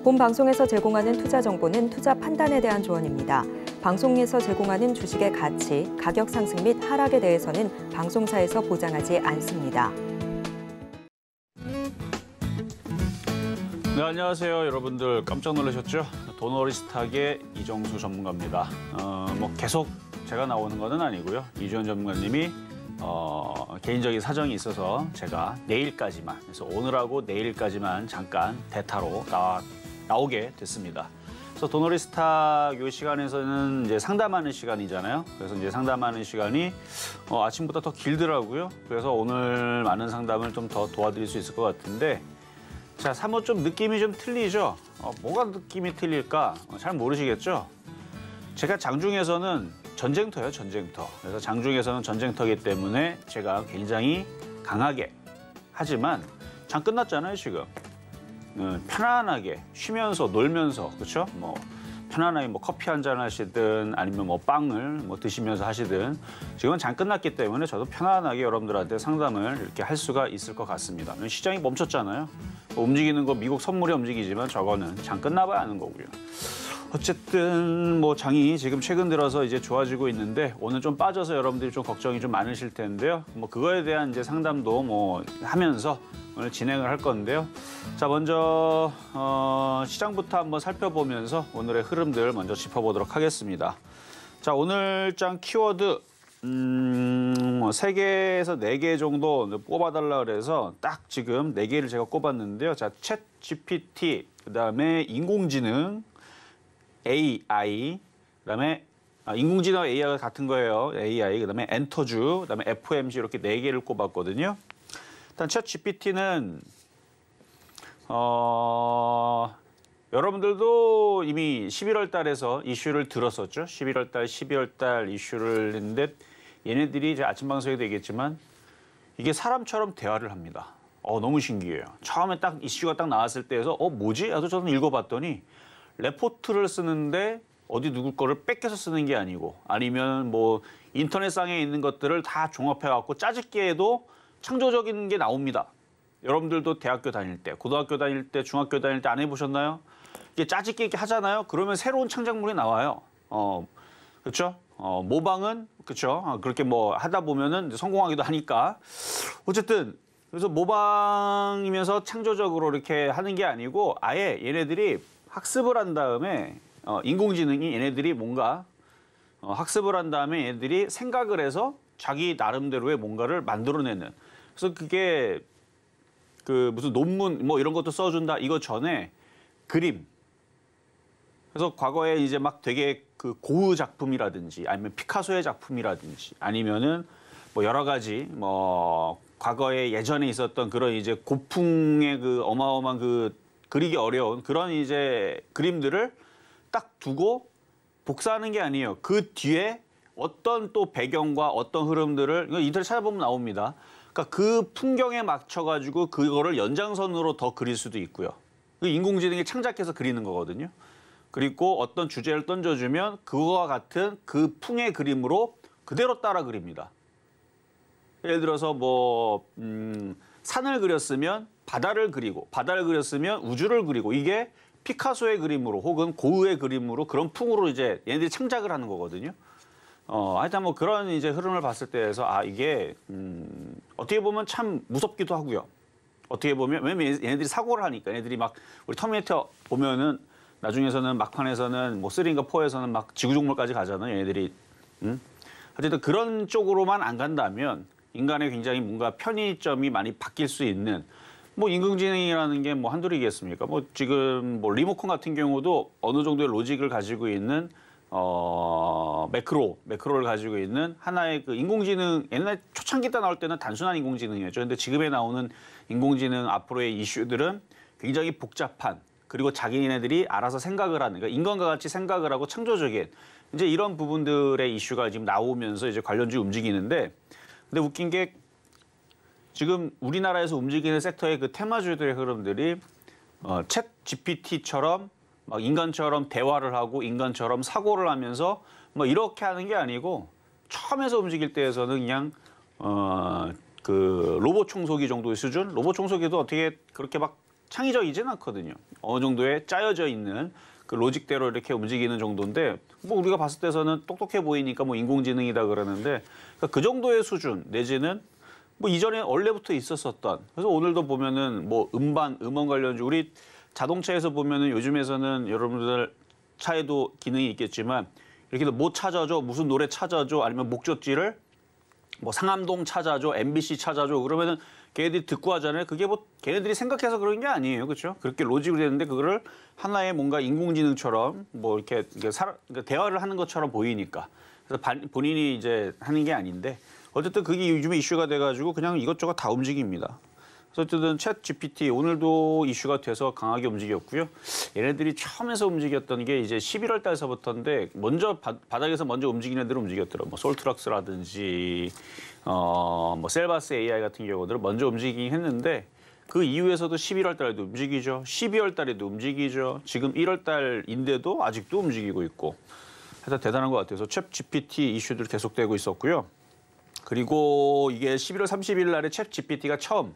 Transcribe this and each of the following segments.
본 방송에서 제공하는 투자 정보는 투자 판단에 대한 조언입니다. 방송에서 제공하는 주식의 가치, 가격 상승 및 하락에 대해서는 방송사에서 보장하지 않습니다. 네, 안녕하세요. 여러분들 깜짝 놀라셨죠? 도너리스탁의 이정수 전문가입니다. 계속 제가 나오는 건 아니고요. 이주연 전문가님이 개인적인 사정이 있어서 제가 내일까지만, 그래서 오늘하고 내일까지만 잠깐 대타로 나오게 됐습니다. 그래서 도너리스탁 이 시간에서는 이제 상담하는 시간이잖아요. 그래서 이제 상담하는 시간이 아침보다 더 길더라고요. 그래서 오늘 많은 상담을 좀 더 도와드릴 수 있을 것 같은데, 자, 사뭇 좀 느낌이 좀 틀리죠? 뭐가 느낌이 틀릴까? 잘 모르시겠죠? 제가 장중에서는 전쟁터예요, 전쟁터. 그래서 장중에서는 전쟁터이기 때문에 제가 굉장히 강하게 하지만 장 끝났잖아요, 지금. 편안하게 쉬면서 놀면서, 그렇죠? 편안하게 커피 한 잔 하시든 아니면 빵을 드시면서 하시든 지금은 장 끝났기 때문에 저도 편안하게 여러분들한테 상담을 이렇게 할 수가 있을 것 같습니다. 시장이 멈췄잖아요. 움직이는 거 미국 선물이 움직이지만 저거는 장 끝나봐야 아는 거고요. 어쨌든 장이 지금 최근 들어서 이제 좋아지고 있는데 오늘 좀 빠져서 여러분들이 좀 걱정이 좀 많으실 텐데요. 그거에 대한 이제 상담도 하면서 오늘 진행을 할 건데요. 자, 먼저 시장부터 한번 살펴보면서 오늘의 흐름들 먼저 짚어보도록 하겠습니다. 자, 오늘 장 키워드 3개에서 4개 정도 뽑아달라 그래서 딱 지금 4개를 제가 꼽았는데요. 자, 챗 GPT, 그다음에 인공지능, AI, 그다음에 인공지능 AI가 같은 거예요. AI, 그다음에 엔터주, 그다음에 FOMC 이렇게 4개를 꼽았거든요. 일단 챗 GPT는 여러분들도 이미 11월 달에서 이슈를 들었었죠. 11월 달, 12월 달 이슈를 했는데 얘네들이 이제 아침 방송에도 얘기했지만 이게 사람처럼 대화를 합니다. 너무 신기해요. 처음에 딱 이슈가 딱 나왔을 때에서 뭐지? 나도 저는 읽어봤더니 레포트를 쓰는데 어디 누구 거를 뺏겨서 쓰는 게 아니고 아니면 인터넷상에 있는 것들을 다 종합해갖고 짜집게 해도 창조적인 게 나옵니다. 여러분들도 대학교 다닐 때, 고등학교 다닐 때, 중학교 다닐 때 안 해보셨나요? 이게 짜집게 이렇게 하잖아요. 그러면 새로운 창작물이 나와요. 그렇죠? 모방은 그렇죠. 그렇게 하다 보면은 성공하기도 하니까. 어쨌든 그래서 모방이면서 창조적으로 이렇게 하는 게 아니고 아예 얘네들이 학습을 한 다음에 인공지능이 얘네들이 뭔가 학습을 한 다음에 얘네들이 생각을 해서 자기 나름대로의 뭔가를 만들어내는. 그래서 그게 무슨 논문 이런 것도 써준다. 이거 전에 그림. 그래서 과거에 이제 되게 고흐 작품이라든지 아니면 피카소의 작품이라든지 아니면은 여러 가지 과거에 예전에 있었던 그런 이제 고풍의 어마어마한 그리기 어려운 그런 이제 그림들을 딱 두고 복사하는 게 아니에요. 그 뒤에 어떤 또 배경과 어떤 흐름들을 인터넷 찾아보면 나옵니다. 그러니까 그 풍경에 맞춰가지고 그거를 연장선으로 더 그릴 수도 있고요. 인공지능이 창작해서 그리는 거거든요. 그리고 어떤 주제를 던져주면 그거와 같은 그 풍의 그림으로 그대로 따라 그립니다. 예를 들어서 산을 그렸으면 바다를 그리고 바다를 그렸으면 우주를 그리고 이게 피카소의 그림으로 혹은 고흐의 그림으로 그런 풍으로 이제 얘네들이 창작을 하는 거거든요. 하여튼 그런 이제 흐름을 봤을 때에서 이게 어떻게 보면 참 무섭기도 하고요. 어떻게 보면 왜냐면 얘네들이 사고를 하니까 얘네들이 우리 터미네이터 보면은 나중에서는 막판에서는 3인가 4에서는 지구종말까지 가잖아요. 얘네들이. 어쨌든 그런 쪽으로만 안 간다면 인간의 굉장히 뭔가 편의점이 많이 바뀔 수 있는 인공지능이라는 게 한둘이겠습니까? 지금 리모컨 같은 경우도 어느 정도의 로직을 가지고 있는 매크로를 가지고 있는 하나의 인공지능, 옛날 초창기 때 나올 때는 단순한 인공지능이었죠. 근데 지금에 나오는 인공지능 앞으로의 이슈들은 굉장히 복잡한, 그리고 자기네들이 알아서 생각을 하는, 그러니까 인간과 같이 생각을 하고 창조적인 이제 이런 부분들의 이슈가 지금 나오면서 이제 관련주가 움직이는데, 근데 웃긴 게 지금 우리나라에서 움직이는 섹터의 테마주들의 흐름들이 챗 GPT처럼 인간처럼 대화를 하고 인간처럼 사고를 하면서 이렇게 하는 게 아니고 처음에서 움직일 때에서는 그냥 로봇 청소기 정도의 수준? 로봇 청소기도 어떻게 그렇게 창의적이진 않거든요. 어느 정도의 짜여져 있는 그 로직대로 이렇게 움직이는 정도인데 뭐 우리가 봤을 때서는 똑똑해 보이니까 뭐 인공지능이다 그러는데 그러니까 그 정도의 수준 내지는 뭐 이전에 원래부터 있었었던 그래서 오늘도 보면은 뭐 음원 관련주 우리 자동차에서 보면은 요즘에서는 여러분들 차에도 기능이 있겠지만 이렇게 뭐 찾아줘 무슨 노래 찾아줘 아니면 목적지를 뭐 상암동 찾아줘 MBC 찾아줘 그러면은 걔네들이 듣고 하잖아요. 그게 뭐 걔네들이 생각해서 그런 게 아니에요, 그렇죠? 그렇게 로직으로 되는데 그거를 하나의 뭔가 인공지능처럼 뭐 이렇게 그러니까 대화를 하는 것처럼 보이니까 그래서 본인이 이제 하는 게 아닌데 어쨌든 그게 요즘에 이슈가 돼가지고 그냥 이것저것 다 움직입니다. 그래서 어쨌든 챗 GPT 오늘도 이슈가 돼서 강하게 움직였고요. 얘네들이 처음에서 움직였던 게 이제 11월 달서부터인데 먼저 바닥에서 먼저 움직이는 애들은 움직였더라고요. 뭐 솔트락스라든지 뭐 셀바스 AI 같은 경우들은 먼저 움직이긴 했는데 그 이후에서도 11월 달에도 움직이죠. 12월 달에도 움직이죠. 지금 1월 달인데도 아직도 움직이고 있고. 해서 대단한 것 같아서 챗 GPT 이슈들 계속되고 있었고요. 그리고 이게 11월 30일 날에 챗 GPT가 처음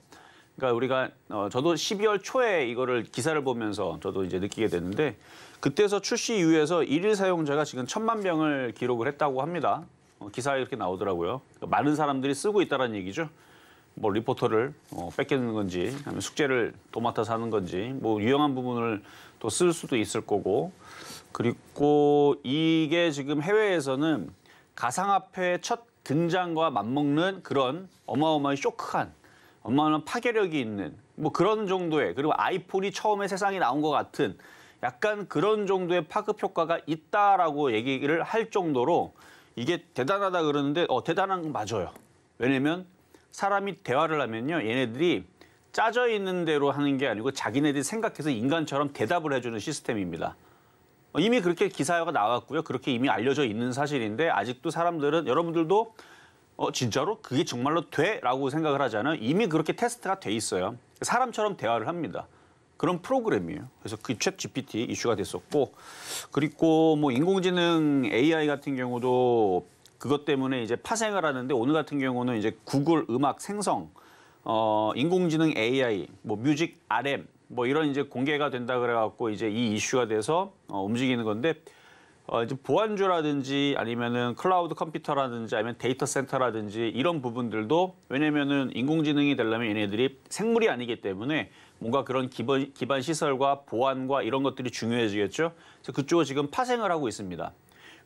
그러니까 우리가 저도 12월 초에 이거를 기사를 보면서 저도 이제 느끼게 됐는데 그때서 출시 이후에서 일일 사용자가 지금 1,000만 명을 기록을 했다고 합니다. 기사에 이렇게 나오더라고요. 그러니까 많은 사람들이 쓰고 있다는 얘기죠. 뭐 리포터를 뺏기는 건지 아니면 숙제를 도맡아서 하는 건지 뭐 유용한 부분을 또 쓸 수도 있을 거고 그리고 이게 지금 해외에서는 가상화폐의 첫 등장과 맞먹는 그런 어마어마한 쇼크한 어마어마한 파괴력이 있는 뭐 그런 정도의 그리고 아이폰이 처음에 세상에 나온 것 같은 약간 그런 정도의 파급 효과가 있다라고 얘기를 할 정도로 이게 대단하다 그러는데 대단한 건 맞아요. 왜냐면 사람이 대화를 하면요. 얘네들이 짜져 있는 대로 하는 게 아니고 자기네들이 생각해서 인간처럼 대답을 해주는 시스템입니다. 이미 그렇게 기사가 나왔고요. 그렇게 이미 알려져 있는 사실인데 아직도 사람들은 여러분들도 진짜로 그게 정말로 돼? 라고 생각을 하잖아요. 이미 그렇게 테스트가 돼 있어요. 사람처럼 대화를 합니다. 그런 프로그램이에요. 그래서 그 챗 GPT 이슈가 됐었고 그리고 뭐 인공지능 AI 같은 경우도 그것 때문에 이제 파생을 하는데 오늘 같은 경우는 이제 구글 음악 생성, 인공지능 AI, 뭐 뮤직 RM 뭐 이런 이제 공개가 된다 그래갖고 이제 이 이슈가 돼서 움직이는 건데 이제 보안주라든지 아니면은 클라우드 컴퓨터라든지 아니면 데이터 센터라든지 이런 부분들도 왜냐면은 인공지능이 되려면 얘네들이 생물이 아니기 때문에 뭔가 그런 기반 시설과 보안과 이런 것들이 중요해지겠죠. 그래서 그쪽을 지금 파생을 하고 있습니다.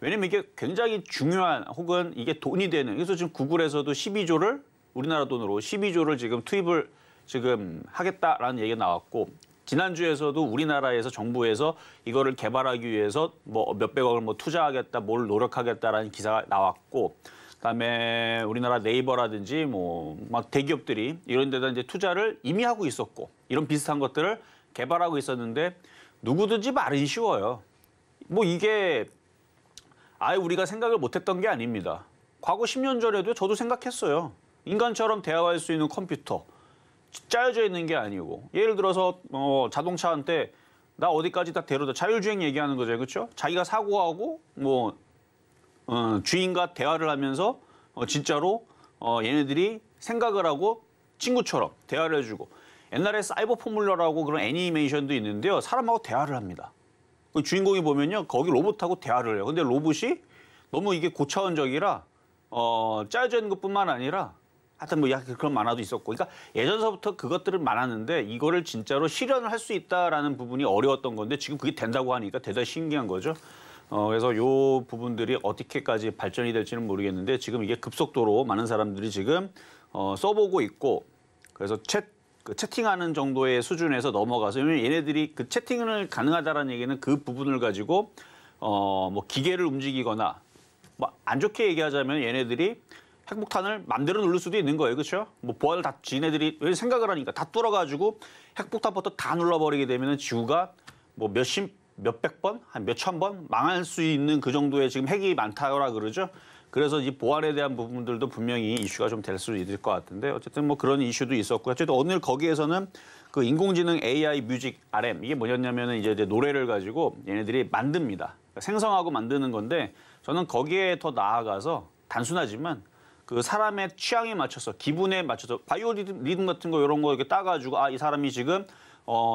왜냐면 이게 굉장히 중요한 혹은 이게 돈이 되는 그래서 지금 구글에서도 12조를 우리나라 돈으로 12조를 지금 투입을 지금 하겠다라는 얘기가 나왔고 지난주에서도 우리나라에서 정부에서 이거를 개발하기 위해서 뭐 몇백억을 뭐 투자하겠다, 뭘 노력하겠다라는 기사가 나왔고 그다음에 우리나라 네이버라든지 뭐 막 대기업들이 이런 데다 이제 투자를 이미 하고 있었고 이런 비슷한 것들을 개발하고 있었는데 누구든지 말은 쉬워요. 뭐 이게 아예 우리가 생각을 못했던 게 아닙니다. 과거 10년 전에도 저도 생각했어요. 인간처럼 대화할 수 있는 컴퓨터. 짜여져 있는 게 아니고 예를 들어서 자동차한테 나 어디까지 다 데려다 자율주행 얘기하는 거죠, 그렇죠? 자기가 사고하고 뭐 주인과 대화를 하면서 진짜로 얘네들이 생각을 하고 친구처럼 대화를 해주고 옛날에 사이버 포뮬러라고 그런 애니메이션도 있는데요, 사람하고 대화를 합니다. 그 주인공이 보면요, 거기 로봇하고 대화를 해요. 근데 로봇이 너무 이게 고차원적이라 짜여져 있는 것뿐만 아니라 하여튼 뭐 그런 만화도 있었고 그러니까 예전서부터 그것들은 많았는데 이거를 진짜로 실현을 할 수 있다라는 부분이 어려웠던 건데 지금 그게 된다고 하니까 대단히 신기한 거죠. 그래서 요 부분들이 어떻게까지 발전이 될지는 모르겠는데 지금 이게 급속도로 많은 사람들이 지금 써보고 있고 그래서 채팅하는 정도의 수준에서 넘어가서 왜냐면 얘네들이 그 채팅을 가능하다라는 얘기는 그 부분을 가지고 뭐 기계를 움직이거나 뭐 안 좋게 얘기하자면 얘네들이 핵폭탄을 맘대로 누를 수도 있는 거예요. 그렇죠? 뭐 보안을 다 지네들이 왜 생각을 하니까 다 뚫어가지고 핵폭탄부터 다 눌러버리게 되면 지구가 뭐 몇백 번, 한 몇천 번 망할 수 있는 그 정도의 지금 핵이 많다라 그러죠. 그래서 이 보안에 대한 부분들도 분명히 이슈가 좀 될 수 있을 것 같은데 어쨌든 뭐 그런 이슈도 있었고요. 어쨌든 오늘 거기에서는 그 인공지능 AI 뮤직 RM 이게 뭐였냐면은 이제 노래를 가지고 얘네들이 만듭니다. 그러니까 생성하고 만드는 건데 저는 거기에 더 나아가서 단순하지만 그 사람의 취향에 맞춰서 기분에 맞춰서 바이오 리듬 같은 거 이런 거 이렇게 따가지고 이 사람이 지금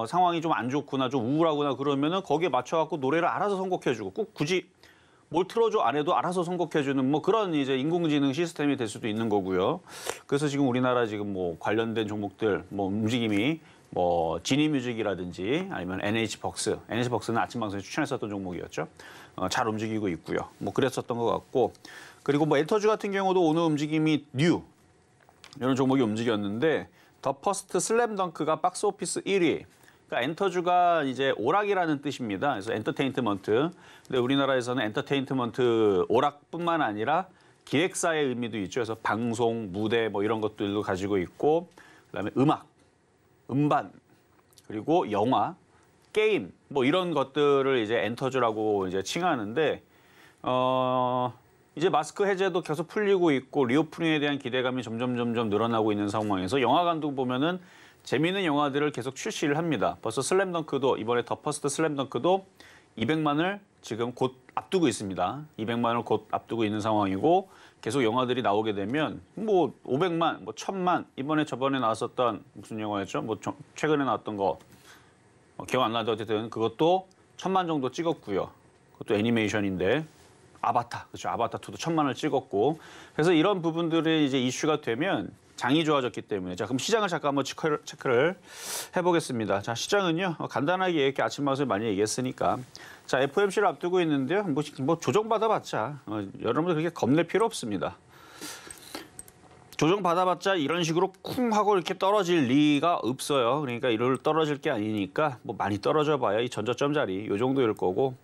상황이 좀 안 좋구나, 좀 우울하구나 그러면은 거기에 맞춰갖고 노래를 알아서 선곡해주고 꼭 굳이 뭘 틀어줘 안 해도 알아서 선곡해주는 뭐 그런 이제 인공지능 시스템이 될 수도 있는 거고요. 그래서 지금 우리나라 지금 뭐 관련된 종목들 뭐 움직임이 뭐 지니뮤직이라든지 아니면 NH벅스는 아침 방송에 추천했었던 종목이었죠. 잘 움직이고 있고요. 뭐 그랬었던 것 같고 그리고 뭐 엔터주 같은 경우도 오늘 움직임이 뉴 이런 종목이 움직였는데 더 퍼스트 슬램덩크가 박스오피스 1위. 그러니까 엔터주가 이제 오락이라는 뜻입니다. 그래서 엔터테인먼트. 근데 우리나라에서는 엔터테인먼트 오락뿐만 아니라 기획사의 의미도 있죠. 그래서 방송, 무대 뭐 이런 것들도 가지고 있고 그다음에 음악, 음반, 그리고 영화, 게임 뭐 이런 것들을 이제 엔터주라고 이제 칭하는데 이제 마스크 해제도 계속 풀리고 있고 리오프닝에 대한 기대감이 점점 늘어나고 있는 상황에서 영화관도 보면은 재미있는 영화들을 계속 출시를 합니다. 벌써 슬램덩크도 이번에 더 퍼스트 슬램덩크도 200만을 지금 곧 앞두고 있습니다. 200만을 곧 앞두고 있는 상황이고 계속 영화들이 나오게 되면 뭐 500만, 뭐 1000만 이번에 저번에 나왔었던 무슨 영화였죠? 뭐 최근에 나왔던 거 기억 안 나도 어쨌든 그것도 1000만 정도 찍었고요. 그것도 애니메이션인데 아바타, 그렇죠. 아바타2도 1000만을 찍었고 그래서 이런 부분들이 이제 이슈가 되면 장이 좋아졌기 때문에 자 그럼 시장을 잠깐 한번 체크를 해보겠습니다. 자 시장은요 간단하게 이렇게 아침 방송에 많이 얘기했으니까 자 FOMC를 앞두고 있는데요 뭐 조정 받아봤자 여러분들 그렇게 겁낼 필요 없습니다. 조정 받아봤자 이런 식으로 쿵 하고 이렇게 떨어질 리가 없어요. 그러니까 이럴 떨어질 게 아니니까 뭐 많이 떨어져 봐야 이 전저점 자리 요 정도일 거고.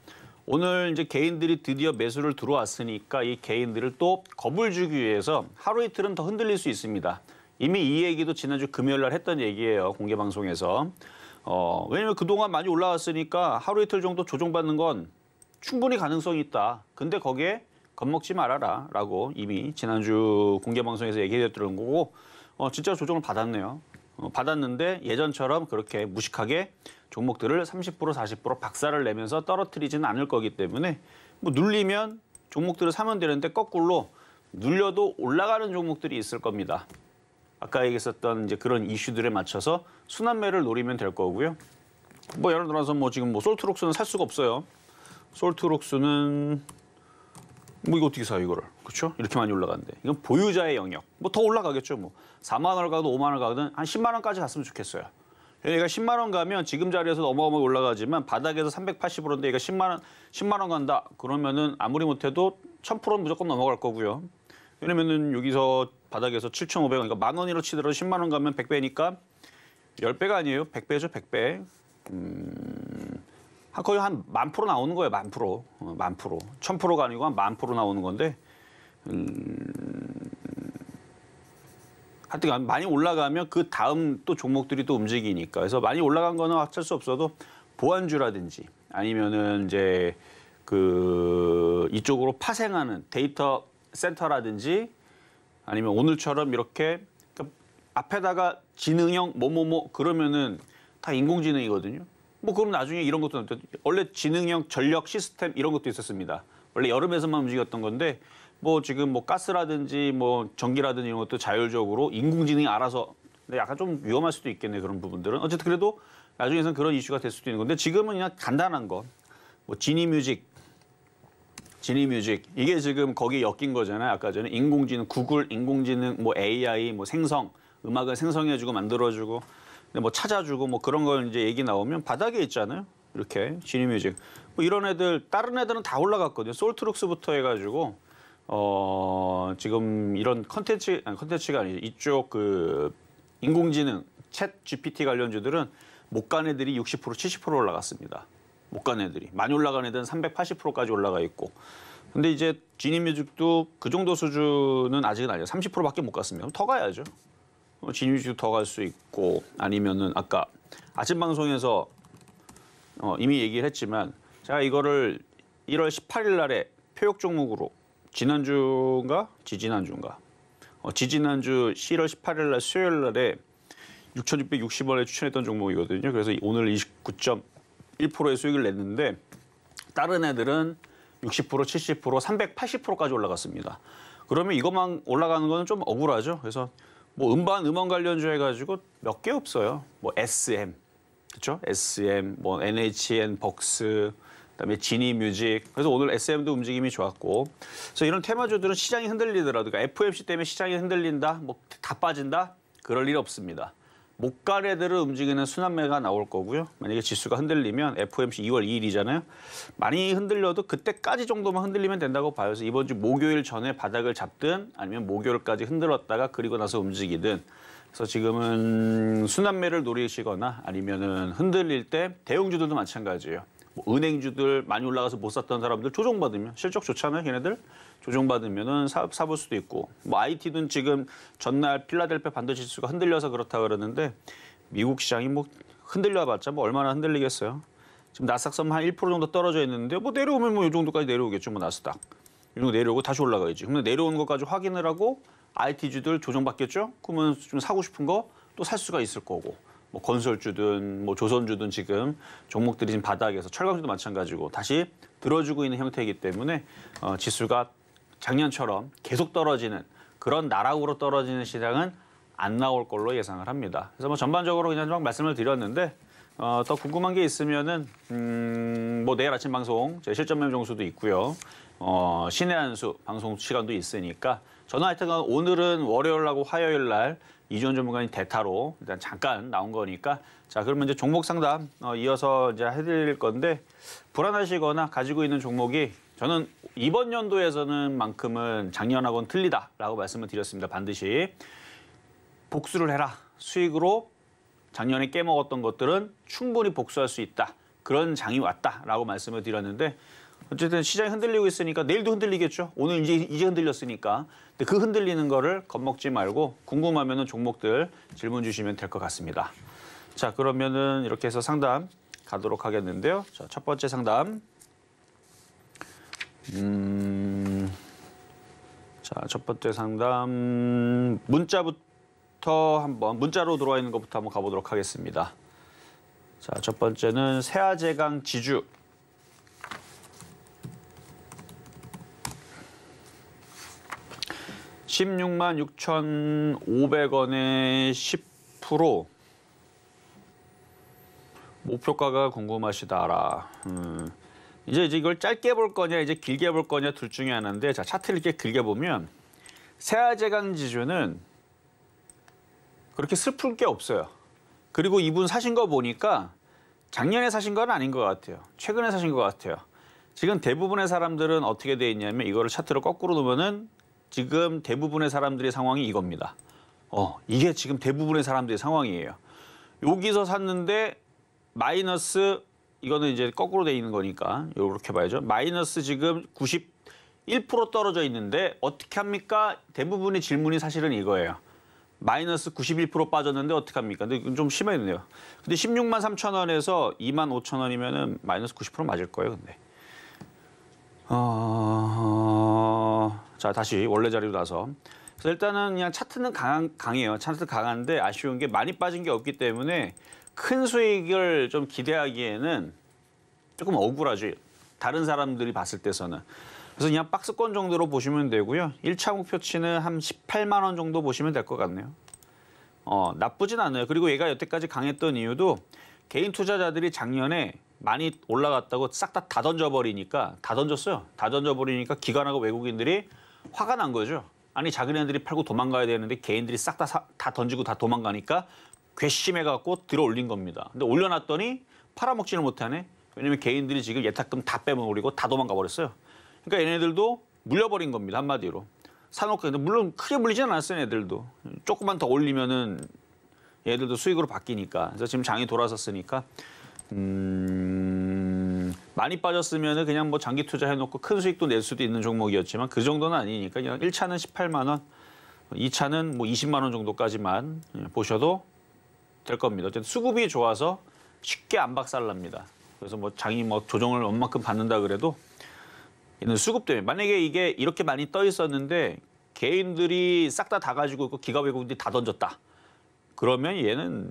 오늘 이제 개인들이 드디어 매수를 들어왔으니까 이 개인들을 또 겁을 주기 위해서 하루 이틀은 더 흔들릴 수 있습니다. 이미 이 얘기도 지난주 금요일 날 했던 얘기예요. 공개 방송에서. 왜냐면 그동안 많이 올라왔으니까 하루 이틀 정도 조정받는 건 충분히 가능성이 있다. 근데 거기에 겁먹지 말아라 라고 이미 지난주 공개 방송에서 얘기해드렸던 거고 진짜 조정을 받았네요. 받았는데 예전처럼 그렇게 무식하게 종목들을 30% 40% 박살을 내면서 떨어뜨리지는 않을 거기 때문에 뭐 눌리면 종목들을 사면 되는데 거꾸로 눌려도 올라가는 종목들이 있을 겁니다. 아까 얘기했었던 이제 그런 이슈들에 맞춰서 순환매를 노리면 될 거고요. 뭐 예를 들어서 뭐 지금 뭐 솔트록스는 살 수가 없어요. 솔트록스는 뭐 이거 어떻게 사요 이거를 그렇죠? 이렇게 많이 올라가는데 이건 보유자의 영역. 뭐 더 올라가겠죠 뭐 4만 원을 가도 5만 원을 가든 한 10만 원까지 갔으면 좋겠어요. 얘가 10만 원 가면 지금 자리에서 어마어마하게 올라가지만 바닥에서 380%인데 얘가 10만 원 간다. 그러면은 아무리 못해도 1000%는 무조건 넘어갈 거고요. 왜냐면은 여기서 바닥에서 7,500원, 그러니까 만 원으로 치더라도 10만 원 가면 100배니까 10배가 아니에요. 100배죠, 100배. 거의 한 10,000% 나오는 거예요, 10,000%. 10,000%. 1000%가 아니고 한 10,000% 나오는 건데. 하여튼 많이 올라가면 그 다음 또 종목들이 또 움직이니까. 그래서 많이 올라간 거는 어쩔 수 없어도 보안주라든지 아니면은 이제 그 이쪽으로 파생하는 데이터 센터라든지 아니면 오늘처럼 이렇게 앞에다가 지능형 뭐뭐뭐 그러면은 다 인공지능이거든요. 뭐 그럼 나중에 이런 것도 원래 지능형 전력 시스템 이런 것도 있었습니다. 원래 여름에서만 움직였던 건데 뭐 지금 뭐 가스라든지 뭐 전기라든지 이런 것도 자율적으로 인공지능이 알아서 근데 약간 좀 위험할 수도 있겠네 그런 부분들은 어쨌든 그래도 나중에는 그런 이슈가 될 수도 있는 건데 지금은 그냥 간단한 거 뭐 지니뮤직 이게 지금 거기에 엮인 거잖아요. 아까 전에 인공지능 구글 인공지능 뭐 AI 뭐 생성 음악을 생성해주고 만들어주고 근데 뭐 찾아주고 뭐 그런 걸 이제 얘기 나오면 바닥에 있잖아요. 이렇게 지니뮤직 뭐 이런 애들 다른 애들은 다 올라갔거든요. 솔트룩스부터 해가지고 지금 이런 컨텐츠가 아니죠. 이쪽 그 인공지능 챗 GPT 관련주들은 못 간 애들이 60% 70% 올라갔습니다. 못 간 애들이 많이 올라간 애들은 380%까지 올라가 있고 근데 이제 지니뮤직도 그 정도 수준은 아직은 아니에요. 30%밖에 못 갔습니다. 그럼 더 가야죠. 지니뮤직도 더 갈 수 있고 아니면은 아까 아침 방송에서 이미 얘기를 했지만 제가 이거를 1월 18일 날에 표역 종목으로 지난주인가? 지지난주 11월 18일 날 수요일 날에 6,660원에 추천했던 종목이거든요. 그래서 오늘 29.1%의 수익을 냈는데 다른 애들은 60%, 70%, 380%까지 올라갔습니다. 그러면 이것만 올라가는 거는 좀 억울하죠. 그래서 뭐 음반, 음원 관련주 해가지고 몇 개 없어요. 뭐 SM, 그렇죠? SM, 뭐 NHN, 벅스, 그다음에 지니 뮤직. 그래서 오늘 SM도 움직임이 좋았고. 그래서 이런 테마주들은 시장이 흔들리더라도, 그러니까 FOMC 때문에 시장이 흔들린다, 뭐 다 빠진다, 그럴 일 없습니다. 목가래들을 움직이는 순환매가 나올 거고요. 만약에 지수가 흔들리면 FOMC 2월 2일이잖아요. 많이 흔들려도 그때까지 정도만 흔들리면 된다고 봐요. 그래서 이번 주 목요일 전에 바닥을 잡든 아니면 목요일까지 흔들었다가 그리고 나서 움직이든. 그래서 지금은 순환매를 노리시거나 아니면은 흔들릴 때 대형주들도 마찬가지예요. 뭐 은행주들 많이 올라가서 못 샀던 사람들 조정받으면 실적 좋잖아요, 걔네들. 조정받으면은 사볼 수도 있고. 뭐 IT는 지금 전날 필라델피아 반도체 지수가 흔들려서 그렇다 그러는데 미국 시장이 뭐 흔들려봤자 뭐 얼마나 흔들리겠어요. 지금 나스닥섬 한 1% 정도 떨어져 있는데 뭐 내려오면 뭐 이 정도까지 내려오겠죠, 뭐 나스닥. 이 정도 내려오고 다시 올라가야지. 근데 내려오는 것까지 확인을 하고 IT주들 조정받겠죠? 그러면 좀 사고 싶은 거 또 살 수가 있을 거고. 뭐 건설주든 뭐 조선주든 지금 종목들이 지금 바닥에서 철강주도 마찬가지고 다시 들어주고 있는 형태이기 때문에 지수가 작년처럼 계속 떨어지는 그런 나락으로 떨어지는 시장은 안 나올 걸로 예상을 합니다. 그래서 뭐 전반적으로 그냥 막 말씀을 드렸는데 더 궁금한 게 있으면은 뭐 내일 아침 방송 제 실전 매매 정수도 있고요. 신의 한수 방송 시간도 있으니까 저는 하여튼 오늘은 월요일하고 화요일 날 이주원 전문가님 대타로 일단 잠깐 나온 거니까 자 그러면 이제 종목 상담 이어서 이제 해드릴 건데 불안하시거나 가지고 있는 종목이 저는 이번 연도에서는 만큼은 작년하고는 틀리다라고 말씀을 드렸습니다. 반드시 복수를 해라. 수익으로 작년에 깨먹었던 것들은 충분히 복수할 수 있다. 그런 장이 왔다라고 말씀을 드렸는데 어쨌든 시장이 흔들리고 있으니까 내일도 흔들리겠죠. 오늘 이제 흔들렸으니까. 근데 그 흔들리는 거를 겁먹지 말고 궁금하면은 종목들 질문 주시면 될 것 같습니다. 자, 그러면은 이렇게 해서 상담 가도록 하겠는데요. 자, 첫 번째 상담. 자, 첫 번째 상담 문자부터 문자로 들어와 있는 것부터 한번 가보도록 하겠습니다. 자, 첫 번째는 세아제강 지주. 166,500원에 10% 목표가가 궁금하시다라. 이제 이걸 짧게 볼 거냐 이제 길게 볼 거냐 둘 중에 하나인데 자 차트를 이렇게 길게 보면 세아제강 지주는 그렇게 슬플 게 없어요. 그리고 이분 사신 거 보니까 작년에 사신 건 아닌 것 같아요. 최근에 사신 것 같아요. 지금 대부분의 사람들은 어떻게 돼 있냐면 이거를 차트로 거꾸로 놓으면은 지금 대부분의 사람들의 상황이 이겁니다. 이게 지금 대부분의 사람들의 상황이에요. 여기서 샀는데 마이너스 이거는 이제 거꾸로 돼 있는 거니까 이렇게 봐야죠. 마이너스 지금 91% 떨어져 있는데 어떻게 합니까? 대부분의 질문이 사실은 이거예요. 마이너스 91% 빠졌는데 어떻게 합니까? 근데 이건 좀 심했네요. 근데 163,000원에서 25,000원이면은 마이너스 90% 맞을 거예요, 근데. 자, 다시 원래 자리로 나서. 그래서 일단은 그냥 차트는 강해요. 차트 강한데 아쉬운 게 많이 빠진 게 없기 때문에 큰 수익을 좀 기대하기에는 조금 억울하죠. 다른 사람들이 봤을 때서는. 그래서 그냥 박스권 정도로 보시면 되고요. 1차 목표치는 한 18만 원 정도 보시면 될 것 같네요. 나쁘진 않아요. 그리고 얘가 여태까지 강했던 이유도 개인 투자자들이 작년에 많이 올라갔다고 싹 다 던져버리니까 다 던졌어요. 다 던져버리니까 기관하고 외국인들이 화가 난 거죠. 아니 작은 애들이 팔고 도망가야 되는데 개인들이 싹 다 던지고 다 도망가니까 괘씸해갖고 들어 올린 겁니다. 근데 올려놨더니 팔아먹지를 못하네. 왜냐면 개인들이 지금 예탁금 다 빼먹으리고 다 도망가 버렸어요. 그러니까 얘네들도 물려버린 겁니다. 한마디로. 사놓고 물론 크게 물리지는 않았어요. 얘들도. 조금만 더 올리면은 얘들도 수익으로 바뀌니까. 그래서 지금 장이 돌아섰으니까 많이 빠졌으면은 그냥 뭐 장기 투자해놓고 큰 수익도 낼 수도 있는 종목이었지만 그 정도는 아니니까 그냥 1차는 18만 원, 2차는 뭐 20만 원 정도까지만 보셔도 될 겁니다. 어쨌든 수급이 좋아서 쉽게 안 박살납니다. 그래서 뭐 장이 뭐 조정을 얼마큼 받는다 그래도 얘는 수급 때문에 만약에 이게 이렇게 많이 떠 있었는데 개인들이 싹 다 가지고 있고 기가 외국인들이 다 던졌다. 그러면 얘는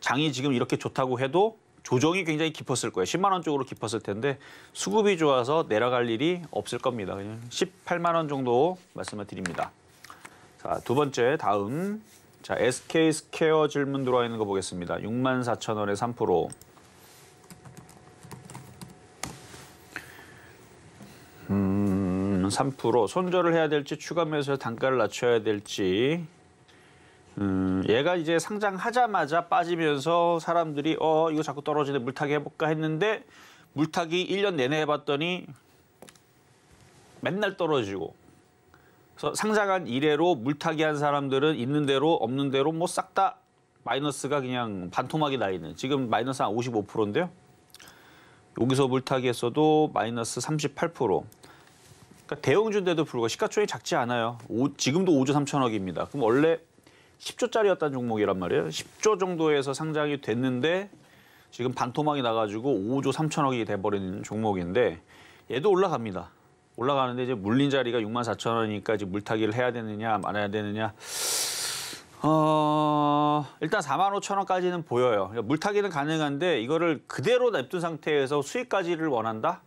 장이 지금 이렇게 좋다고 해도 조정이 굉장히 깊었을 거예요. 10만 원 쪽으로 깊었을 텐데 수급이 좋아서 내려갈 일이 없을 겁니다. 그냥 18만 원 정도 말씀을 드립니다. 자, 두 번째 다음 자, SK스퀘어 질문 들어와 있는 거 보겠습니다. 64,000원에 3%. 3% 손절을 해야 될지 추가 매수해서 단가를 낮춰야 될지. 얘가 이제 상장하자마자 빠지면서 사람들이 이거 자꾸 떨어지네 물타기 해볼까 했는데 물타기 1년 내내 해봤더니 맨날 떨어지고. 그래서 상장한 이래로 물타기 한 사람들은 있는 대로 없는 대로 뭐 싹 다 마이너스가 그냥 반토막이 나 있는. 지금 마이너스 한 55%인데요. 여기서 물타기 했어도 마이너스 38%. 그러니까 대형주인데도 불구하고 시가총액이 작지 않아요. 지금도 5조 3천억입니다. 그럼 원래 10조짜리였던 종목이란 말이에요. 10조 정도에서 상장이 됐는데 지금 반토막이 나가지고 5조 3천억이 돼버리는 종목인데 얘도 올라갑니다. 올라가는데 이제 물린 자리가 64,000원이니까 이제 물타기를 해야 되느냐 말아야 되느냐. 일단 45,000원까지는 보여요. 물타기는 가능한데 이거를 그대로 냅둔 상태에서 수익까지를 원한다?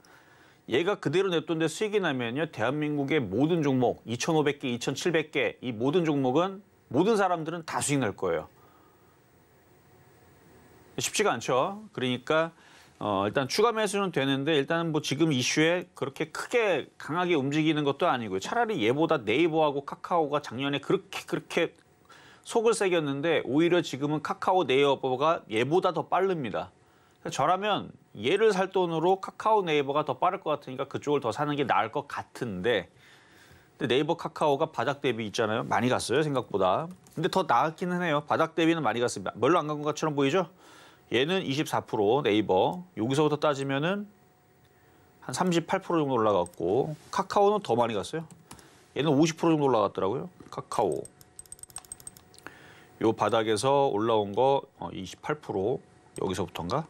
얘가 그대로 냅둔데 수익이 나면요. 대한민국의 모든 종목, 2,500개, 2,700개 이 모든 종목은 모든 사람들은 다 수익 날 거예요. 쉽지가 않죠. 그러니까 일단 추가 매수는 되는데 일단은 뭐 지금 이슈에 그렇게 크게 강하게 움직이는 것도 아니고요. 차라리 얘보다 네이버하고 카카오가 작년에 그렇게 속을 새겼는데 오히려 지금은 카카오 네이버가 얘보다 더 빠릅니다. 저라면 얘를 살 돈으로 카카오 네이버가 더 빠를 것 같으니까 그쪽을 더 사는 게 나을 것 같은데 근데 네이버 카카오가 바닥 대비 있잖아요. 많이 갔어요 생각보다. 근데 더 나았기는 해요. 바닥 대비는 많이 갔습니다. 별로 안 간 것처럼 보이죠? 얘는 24% 네이버. 여기서부터 따지면은 한 38% 정도 올라갔고 카카오는 더 많이 갔어요. 얘는 50% 정도 올라갔더라고요. 카카오. 요 바닥에서 올라온 거 28% 여기서부터인가?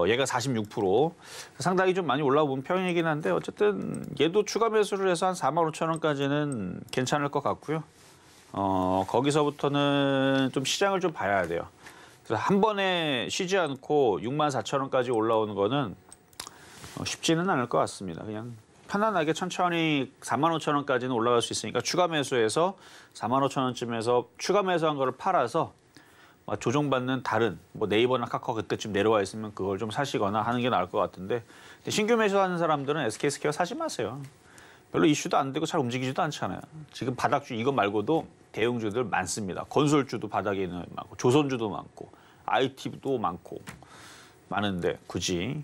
얘가 46%. 상당히 좀 많이 올라온 편이긴 한데 어쨌든 얘도 추가 매수를 해서 한 45,000원까지는 괜찮을 것 같고요. 거기서부터는 좀 시장을 좀 봐야 돼요. 그래서 한 번에 쉬지 않고 64,000원까지 올라오는 거는 쉽지는 않을 것 같습니다. 그냥 편안하게 천천히 45,000원까지는 올라갈 수 있으니까 추가 매수해서 45,000원쯤에서 추가 매수한 거를 팔아서 조정받는 다른 뭐 네이버나 카카오 그때쯤 내려와 있으면 그걸 좀 사시거나 하는 게 나을 것 같은데 신규 매수하는 사람들은 SK스퀘어 사지 마세요. 별로 이슈도 안 되고 잘 움직이지도 않잖아요. 지금 바닥주 이거 말고도 대형주들 많습니다. 건설주도 바닥에 있는 많고 조선주도 많고 IT도 많고 많은데 굳이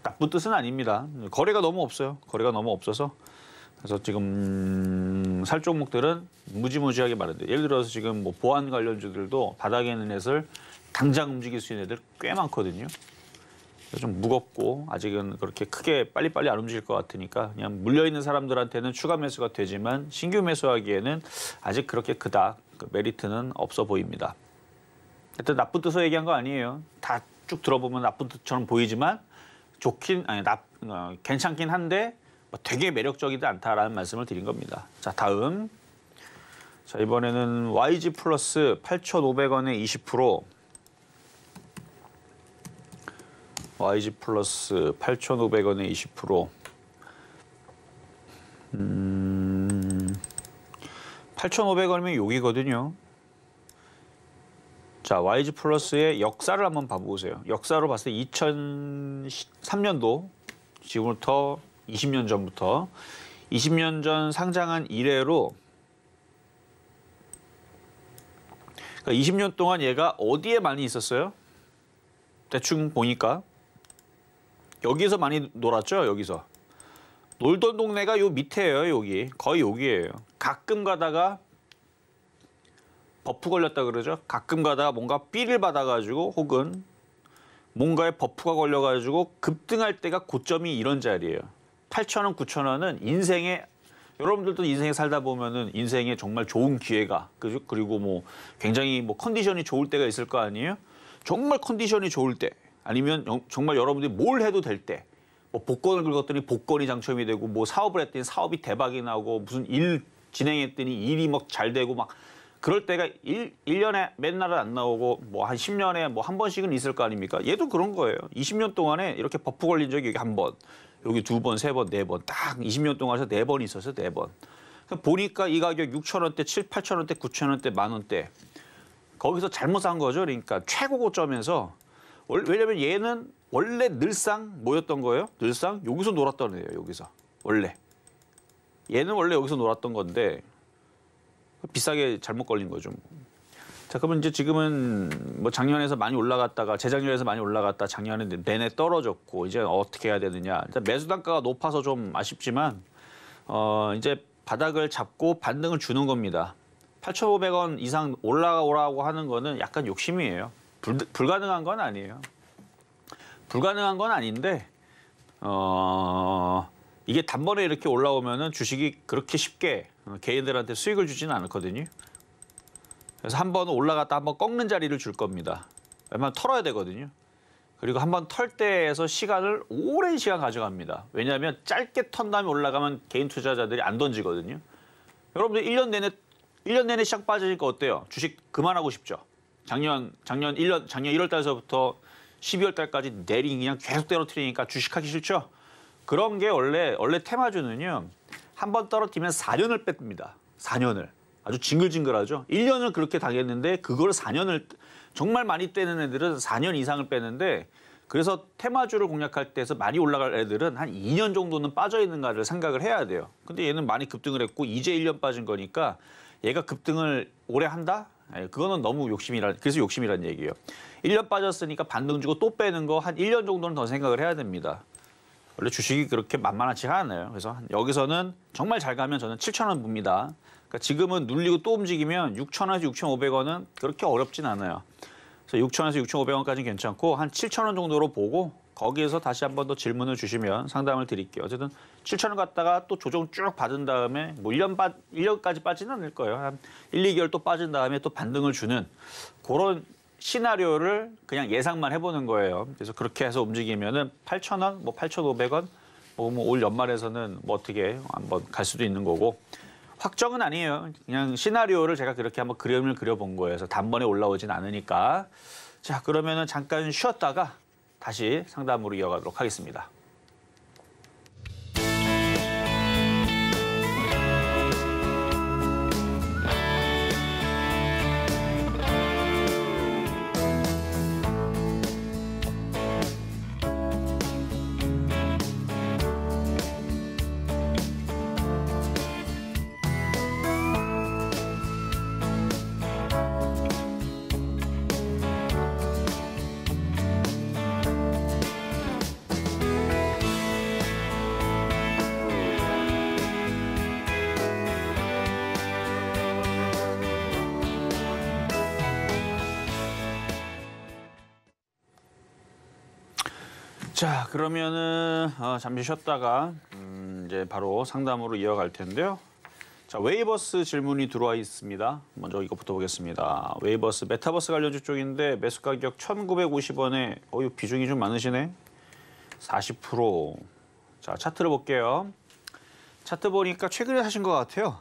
나쁜 뜻은 아닙니다. 거래가 너무 없어요. 거래가 너무 없어서 그래서 지금 살 종목들은 무지무지하게 많은데 예를 들어서 지금 뭐 보안 관련주들도 바닥에 있는 애들 당장 움직일 수 있는 애들 꽤 많거든요. 좀 무겁고 아직은 그렇게 크게 빨리빨리 안 움직일 것 같으니까 그냥 물려있는 사람들한테는 추가 매수가 되지만 신규 매수하기에는 아직 그렇게 그닥 메리트는 없어 보입니다. 하여튼 나쁜 뜻으로 얘기한 거 아니에요. 다 쭉 들어보면 나쁜 뜻처럼 보이지만 괜찮긴 한데 되게 매력적이지 않다라는 말씀을 드린 겁니다. 자, 다음. 자, 이번에는 YG 플러스 8,500원에 20%. YG 플러스 8,500원에 20%. 8,500원이면 여기거든요. 자, YG 플러스의 역사를 한번 봐보세요. 역사로 봤을 때 2003년도 지금부터 20년 전부터 20년 전 상장한 이래로 그러니까 20년 동안 얘가 어디에 많이 있었어요? 대충 보니까 여기서 많이 놀았죠. 여기서 놀던 동네가 요 밑에예요. 여기 거의 여기예요. 가끔 가다가 버프 걸렸다 그러죠. 가끔 가다가 뭔가 삐를 받아가지고 혹은 뭔가에 버프가 걸려가지고 급등할 때가 고점이 이런 자리예요. 8,000원, 9,000원은 인생에 여러분들도 인생에 살다 보면은 인생에 정말 좋은 기회가 그리고 뭐 굉장히 뭐 컨디션이 좋을 때가 있을 거 아니에요. 정말 컨디션이 좋을 때 아니면 정말 여러분들이 뭘 해도 될 때 뭐 복권을 긁었더니 복권이 당첨이 되고 뭐 사업을 했더니 사업이 대박이 나고 무슨 일 진행했더니 일이 막 잘 되고 막 그럴 때가 1년에 맨날은 안 나오고 뭐 한 10년에 뭐 한 번씩은 있을 거 아닙니까? 얘도 그런 거예요. 20년 동안에 이렇게 버프 걸린 적이 여기 한 번, 여기 두 번, 세 번, 네 번, 딱 20년 동안 해서 4번 있었어요. 4번. 보니까 이 가격 6,000원대, 7, 8,000원대, 9,000원대, 10,000원대. 거기서 잘못 산 거죠. 그러니까 최고 고점에서. 왜냐면 얘는 원래 늘상 뭐였던 거예요? 늘상 여기서 놀았던 애예요. 여기서. 원래. 얘는 원래 여기서 놀았던 건데 비싸게 잘못 걸린 거죠. 자, 그러면 이제 지금은 뭐 작년에서 많이 올라갔다가 재작년에서 많이 올라갔다 작년에 내내 떨어졌고 이제 어떻게 해야 되느냐. 일단 매수 단가가 높아서 좀 아쉽지만 이제 바닥을 잡고 반등을 주는 겁니다. 8,500원 이상 올라오라고 하는 거는 약간 욕심이에요. 불가능한 건 아니에요. 불가능한 건 아닌데 이게 단번에 이렇게 올라오면은 주식이 그렇게 쉽게 개인들한테 수익을 주지는 않거든요. 그래서 한 번 올라갔다 한 번 꺾는 자리를 줄 겁니다. 웬만하면 털어야 되거든요. 그리고 한 번 털 때에서 시간을 오랜 시간 가져갑니다. 왜냐하면 짧게 턴 다음에 올라가면 개인 투자자들이 안 던지거든요. 여러분들 1년 내내 시장 빠지니까 어때요? 주식 그만하고 싶죠? 작년 1월 달서부터 12월 달까지 내리 그냥 계속 떨어뜨리니까 주식하기 싫죠? 그런 게 원래 테마주는요. 한 번 떨어뜨리면 4년을 뺍니다. 4년을. 아주 징글징글하죠. 1년을 그렇게 당했는데 그걸 4년을 정말 많이 떼는 애들은 4년 이상을 빼는데 그래서 테마주를 공략할 때에서 많이 올라갈 애들은 한 2년 정도는 빠져 있는가를 생각을 해야 돼요. 근데 얘는 많이 급등을 했고 이제 1년 빠진 거니까 얘가 급등을 오래 한다? 그거는 너무 그래서 욕심이란 얘기예요. 1년 빠졌으니까 반등 주고 또 빼는 거 한 1년 정도는 더 생각을 해야 됩니다. 원래 주식이 그렇게 만만하지가 않아요. 그래서 여기서는 정말 잘 가면 저는 7,000원 봅니다. 그러니까 지금은 눌리고 또 움직이면 6,000원에서 6,500원은 그렇게 어렵진 않아요. 그래서 6,000원에서 6,500원까지는 괜찮고 한 7,000원 정도로 보고 거기에서 다시 한 번 더 질문을 주시면 상담을 드릴게요. 어쨌든 7,000원 갔다가 또 조정 쭉 받은 다음에 뭐 1년까지 빠지는 않을 거예요. 한 1, 2개월 또 빠진 다음에 또 반등을 주는 그런 시나리오를 그냥 예상만 해보는 거예요. 그래서 그렇게 해서 움직이면은 8,000원, 뭐 8,500원, 뭐 올 연말에서는 뭐 어떻게 한번 갈 수도 있는 거고 확정은 아니에요. 그냥 시나리오를 제가 그렇게 한번 그림을 그려본 거예요. 그래서 단번에 올라오진 않으니까. 자, 그러면은 잠깐 쉬었다가 다시 상담으로 이어가도록 하겠습니다. 자, 그러면은 잠시 쉬었다가 이제 바로 상담으로 이어갈 텐데요. 자, 웨이버스 질문이 들어와 있습니다. 먼저 이것부터 보겠습니다. 웨이버스 메타버스 관련주 쪽인데 매수 가격 1,950원에 비중이 좀 많으시네. 40%. 자, 차트를 볼게요. 차트 보니까 최근에 사신 것 같아요.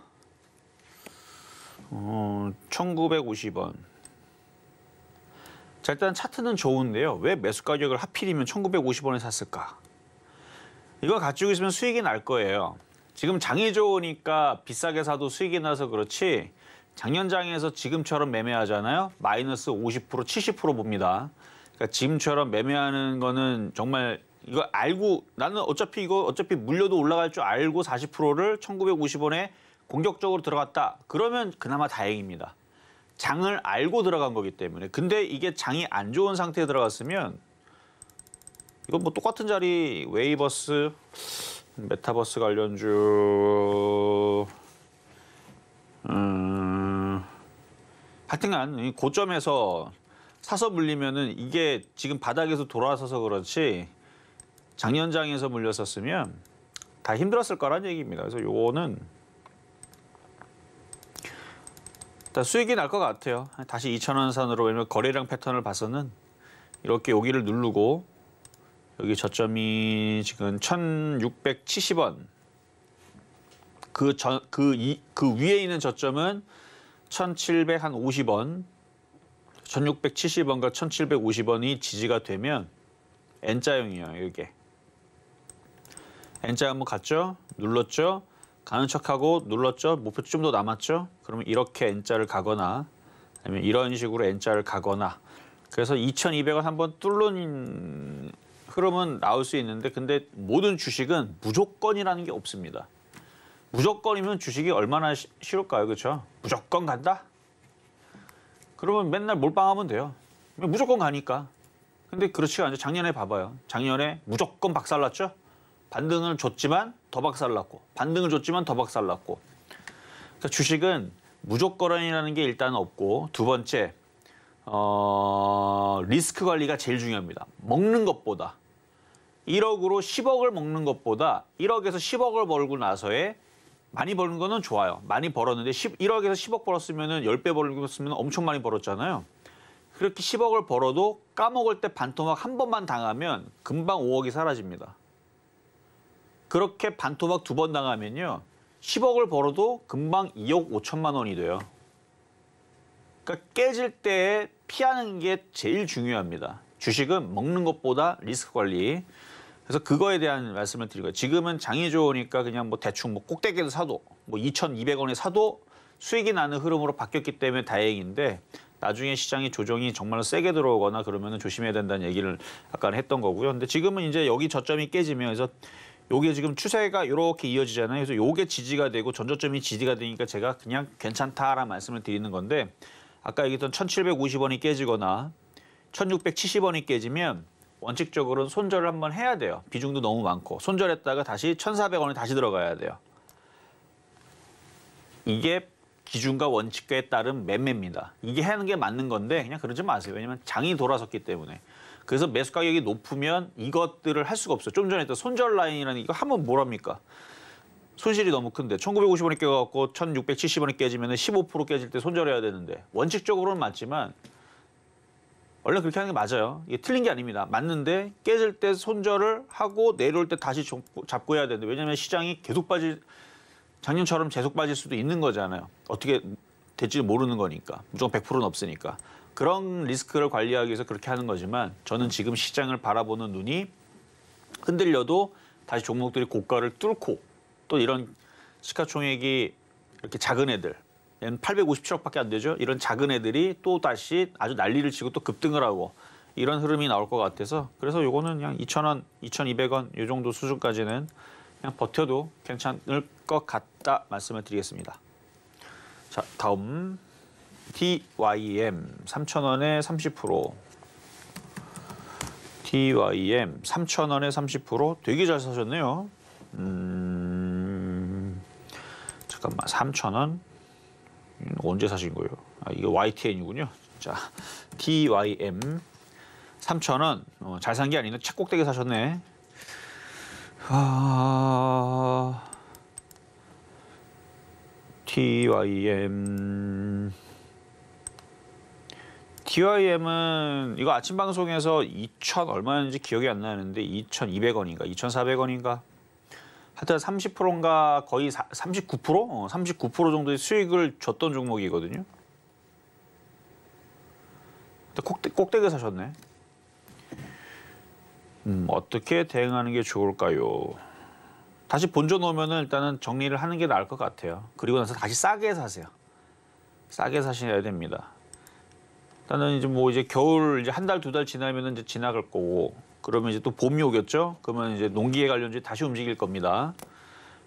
1,950원. 자, 일단 차트는 좋은데요. 왜 매수 가격을 하필이면 1,950원에 샀을까? 이거 가지고 있으면 수익이 날 거예요. 지금 장이 좋으니까 비싸게 사도 수익이 나서 그렇지 작년 장에서 지금처럼 매매하잖아요. 마이너스 50%, 70% 봅니다. 그러니까 지금처럼 매매하는 거는 정말 이거 알고 나는 어차피 물려도 올라갈 줄 알고 40%를 1,950원에 공격적으로 들어갔다. 그러면 그나마 다행입니다. 장을 알고 들어간 거기 때문에. 근데 이게 장이 안 좋은 상태에 들어갔으면 이건 뭐 똑같은 자리 웨이버스, 메타버스 관련주 하여튼간 고점에서 사서 물리면은 이게 지금 바닥에서 돌아서서 그렇지 작년 장에서 물렸었으면 다 힘들었을 거란 얘기입니다. 그래서 요거는 수익이 날 것 같아요. 다시 2,000원 선으로 왜냐면 거래량 패턴을 봐서는 이렇게 여기를 누르고 여기 저점이 지금 1,670원. 그 위에 있는 저점은 1,750원. 1,670원과 1,750원이 지지가 되면 N자형이에요. 이게 N자 한번 갔죠? 눌렀죠? 가는 척하고 눌렀죠. 목표치 좀 더 남았죠. 그러면 이렇게 N자를 가거나 아니면 이런 식으로 N자를 가거나 그래서 2,200원 한번 뚫는 흐름은 나올 수 있는데 근데 모든 주식은 무조건이라는 게 없습니다. 무조건이면 주식이 얼마나 쉬울까요? 그렇죠? 무조건 간다? 그러면 맨날 몰빵하면 돼요. 무조건 가니까. 근데 그렇지가 않죠. 작년에 봐봐요. 작년에 무조건 박살났죠? 반등을 줬지만 더 박살났고 반등을 줬지만 더 박살났고 그러니까 주식은 무조건이라는 게 일단 없고 두 번째 리스크 관리가 제일 중요합니다. 먹는 것보다 1억으로 10억을 먹는 것보다 1억에서 10억을 벌고 나서에 많이 버는 거는 좋아요. 많이 벌었는데 1억에서 10억 벌었으면 10배 벌었으면 엄청 많이 벌었잖아요. 그렇게 10억을 벌어도 까먹을 때 반토막 한 번만 당하면 금방 5억이 사라집니다. 그렇게 반토막 2번 당하면요. 10억을 벌어도 금방 2억 5천만 원이 돼요. 그러니까 깨질 때 피하는 게 제일 중요합니다. 주식은 먹는 것보다 리스크 관리. 그래서 그거에 대한 말씀을 드리고요. 지금은 장이 좋으니까 그냥 뭐 대충 뭐 꼭대기를 사도 뭐 2,200원에 사도 수익이 나는 흐름으로 바뀌었기 때문에 다행인데 나중에 시장이 조정이 정말 세게 들어오거나 그러면 조심해야 된다는 얘기를 아까 했던 거고요. 근데 지금은 이제 여기 저점이 깨지면 그래서 요게 지금 추세가 이렇게 이어지잖아요. 그래서 요게 지지가 되고 전저점이 지지가 되니까 제가 그냥 괜찮다라는 말씀을 드리는 건데 아까 얘기했던 1,750원이 깨지거나 1,670원이 깨지면 원칙적으로는 손절을 한번 해야 돼요. 비중도 너무 많고 손절했다가 다시 1,400원에 다시 들어가야 돼요. 이게 기준과 원칙에 따른 매매입니다. 이게 하는 게 맞는 건데 그냥 그러지 마세요. 왜냐면 장이 돌아섰기 때문에. 그래서 매수 가격이 높으면 이것들을 할 수가 없어요. 좀 전에 했던 손절 라인이라는 이거 하면 뭐랍니까? 손실이 너무 큰데 1,950원이 깨갖고 1,670원이 깨지면 15% 깨질 때 손절해야 되는데 원칙적으로는 맞지만 원래 그렇게 하는 게 맞아요. 이게 틀린 게 아닙니다. 맞는데 깨질 때 손절을 하고 내려올 때 다시 잡고 해야 되는데 왜냐하면 시장이 계속 작년처럼 계속 빠질 수도 있는 거잖아요. 어떻게 될지 모르는 거니까. 무조건 100%는 없으니까. 그런 리스크를 관리하기 위해서 그렇게 하는 거지만 저는 지금 시장을 바라보는 눈이 흔들려도 다시 종목들이 고가를 뚫고 또 이런 시가총액이 이렇게 작은 애들 857억밖에 안 되죠. 이런 작은 애들이 또 다시 아주 난리를 치고 또 급등을 하고 이런 흐름이 나올 것 같아서 그래서 요거는 그냥 2,000원, 2,200원 이 정도 수준까지는 그냥 버텨도 괜찮을 것 같다 말씀을 드리겠습니다. 자, 다음 TYM 3,000원에 30%. TYM 3,000원에 30% 되게 잘 사셨네요. 잠깐만 3,000원 언제 사신 거예요? 아, 이거 YTN이군요. 자, TYM 3,000원 잘 산 게 아닌데 책꼭대기 사셨네. TYM은 이거 아침 방송에서 2,000 얼마였는지 기억이 안 나는데 2,200원인가 2,400원인가 하여튼 30%인가 거의 39%? 39% 정도의 수익을 줬던 종목이거든요. 꼭대기 사셨네. 어떻게 대응하는 게 좋을까요? 다시 본전 오면은 일단은 정리를 하는 게 나을 것 같아요. 그리고 나서 다시 싸게 사세요. 싸게 사셔야 됩니다. 일단은 이제 뭐 이제 겨울 이제 한 달, 2달 지나면은 이제 지나갈 거고, 그러면 이제 또 봄이 오겠죠? 그러면 이제 농기계 관련주에 다시 움직일 겁니다.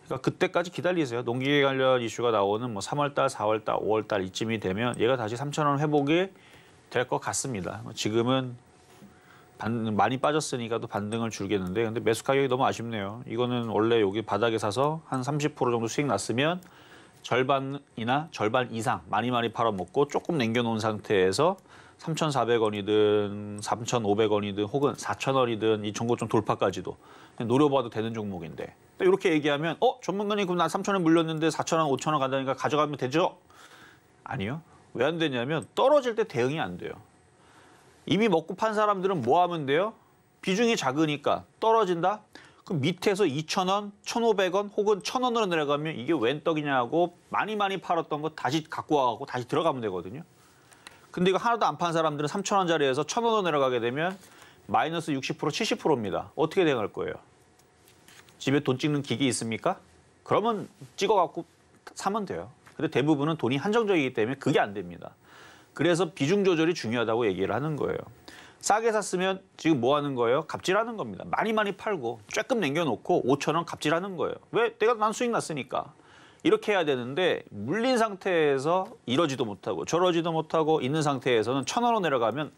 그러니까 그때까지 기다리세요. 농기계 관련 이슈가 나오는 뭐 3월달, 4월달, 5월달 이쯤이 되면 얘가 다시 3,000원 회복이 될 것 같습니다. 지금은 많이 빠졌으니까 또 반등을 줄겠는데 근데 매수 가격이 너무 아쉽네요. 이거는 원래 여기 바닥에 사서 한 30% 정도 수익 났으면 절반이나 절반 이상 많이 팔아먹고 조금 남겨놓은 상태에서 3,400원이든 3,500원이든 혹은 4,000원이든 이 종고점 돌파까지도 노려봐도 되는 종목인데 이렇게 얘기하면 전문가님 그럼 난 3,000원 물렸는데 4,000원, 5,000원 간다니까 가져가면 되죠? 아니요. 왜 안 되냐면 떨어질 때 대응이 안 돼요. 이미 먹고 판 사람들은 뭐 하면 돼요? 비중이 작으니까 떨어진다? 그럼 밑에서 2,000원, 1,500원 혹은 1,000원으로 내려가면 이게 웬 떡이냐고 많이 팔았던 거 다시 갖고 와갖고 다시 들어가면 되거든요. 근데 이거 하나도 안 판 사람들은 3,000원짜리에서 1,000원으로 내려가게 되면 마이너스 60%, 70%입니다. 어떻게 대응할 거예요? 집에 돈 찍는 기계 있습니까? 그러면 찍어갖고 사면 돼요. 근데 대부분은 돈이 한정적이기 때문에 그게 안 됩니다. 그래서 비중 조절이 중요하다고 얘기를 하는 거예요. 싸게 샀으면 지금 뭐 하는 거예요? 갑질하는 겁니다. 많이 팔고 조금 남겨놓고 5,000원 갑질하는 거예요. 왜? 난 수익 났으니까. 이렇게 해야 되는데 물린 상태에서 이러지도 못하고 저러지도 못하고 있는 상태에서는 1,000원으로 내려가면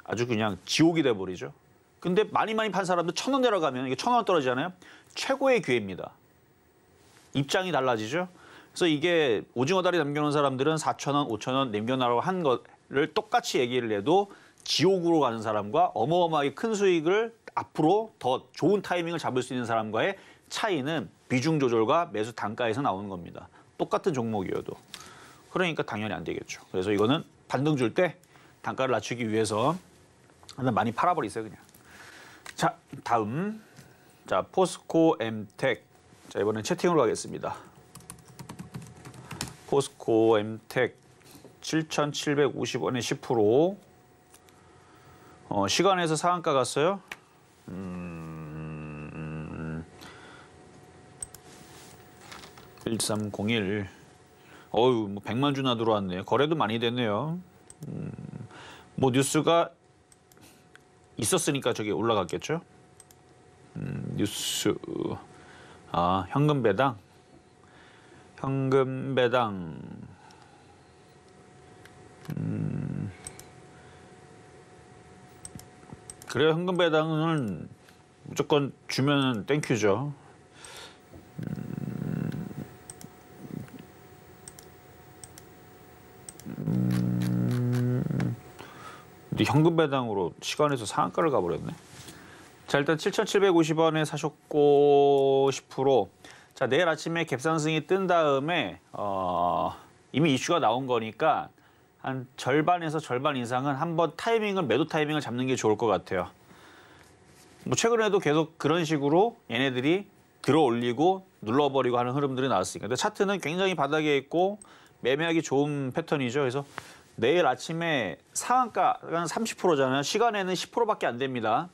아주 그냥 지옥이 돼버리죠. 근데 많이 판 사람들 1,000원 내려가면 이게 1,000원 떨어지잖아요. 최고의 기회입니다. 입장이 달라지죠. 그래서 이게 오징어 다리 남겨놓은 사람들은 4,000원, 5,000원 남겨놔라고 한 거를 똑같이 얘기를 해도 지옥으로 가는 사람과 어마어마하게 큰 수익을 앞으로 더 좋은 타이밍을 잡을 수 있는 사람과의 차이는 비중 조절과 매수 단가에서 나오는 겁니다. 똑같은 종목이어도. 그러니까 당연히 안 되겠죠. 그래서 이거는 반등 줄 때 단가를 낮추기 위해서 많이 팔아버리세요, 그냥. 자, 다음. 자, 포스코 엠텍. 자, 이번엔 채팅으로 가겠습니다. 포스코 엠텍 7,750원에 10%. 시간에서 상한가 갔어요. 1301. 어유, 뭐 100만 주나 들어왔네요. 거래도 많이 됐네요. 뭐 뉴스가 있었으니까 저기 올라갔겠죠. 뉴스. 아, 현금 배당. 현금 배당. 그래요. 현금 배당은 무조건 주면 땡큐죠. 근데 현금 배당으로 시간에서 상한가를 가버렸네. 자, 일단 7,750원에 사셨고 10%. 자, 내일 아침에 갭상승이 뜬 다음에 이미 이슈가 나온 거니까 한 절반에서 절반 이상은 한번 매도 타이밍을 잡는 게 좋을 것 같아요. 뭐 최근에도 계속 그런 식으로 얘네들이 들어올리고 눌러버리고 하는 흐름들이 나왔으니까. 근데 차트는 굉장히 바닥에 있고 매매하기 좋은 패턴이죠. 그래서 내일 아침에 상한가가 30%잖아요. 시간에는 10%밖에 안 됩니다.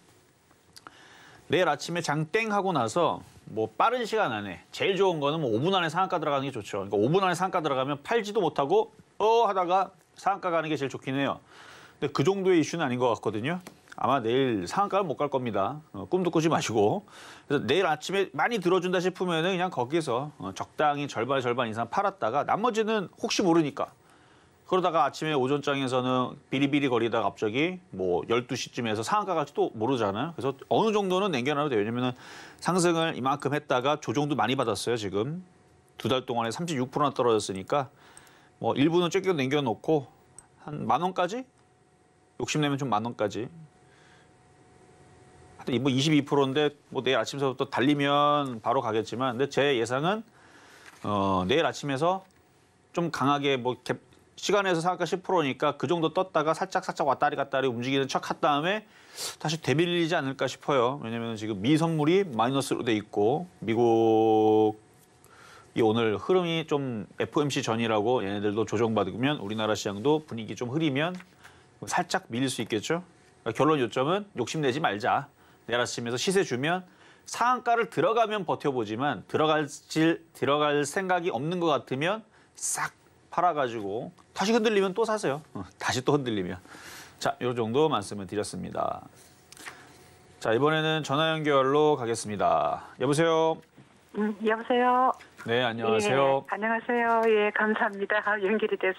내일 아침에 장땡 하고 나서 뭐 빠른 시간 안에 제일 좋은 거는 뭐 5분 안에 상한가 들어가는 게 좋죠. 그러니까 5분 안에 상한가 들어가면 팔지도 못하고 하다가 상한가 가는 게 제일 좋긴 해요. 근데 그 정도의 이슈는 아닌 것 같거든요. 아마 내일 상한가는 못 갈 겁니다. 꿈도 꾸지 마시고. 그래서 내일 아침에 많이 들어준다 싶으면 그냥 거기서 적당히 절반 이상 팔았다가 나머지는 혹시 모르니까. 그러다가 아침에 오전장에서는 비리비리 거리다가 갑자기 뭐 12시쯤에서 상한가 갈지 또 모르잖아요. 그래서 어느 정도는 남겨놔도 돼요. 왜냐면 상승을 이만큼 했다가 조정도 많이 받았어요, 지금. 2달 동안에 36%나 떨어졌으니까 뭐 일부는 쫓겨 남겨놓고 한 10,000원까지? 욕심내면 좀 10,000원까지. 하여튼 뭐 22%인데 뭐 내일 아침서부터 달리면 바로 가겠지만 근데 제 예상은 내일 아침에서 좀 강하게 뭐 시간에서 상한가 10%니까 그 정도 떴다가 살짝 왔다리 갔다리 움직이는 척 한 다음에 다시 되밀리지 않을까 싶어요. 왜냐면 지금 미 선물이 마이너스로 돼 있고 미국이 오늘 흐름이 좀 FOMC 전이라고 얘네들도 조정받으면 우리나라 시장도 분위기 좀 흐리면 살짝 밀릴 수 있겠죠. 그러니까 결론 요점은 욕심내지 말자. 내일 아침에서 시세 주면 상한가를 들어가면 버텨보지만 들어갈 생각이 없는 것 같으면 싹 팔아가지고 다시 흔들리면 또 사세요. 다시 또 흔들리면. 자, 이 정도 말씀을 드렸습니다. 자, 이번에는 전화 연결로 가겠습니다. 여보세요? 여보세요? 네, 안녕하세요. 예, 안녕하세요. 예, 감사합니다. 연결이 돼서.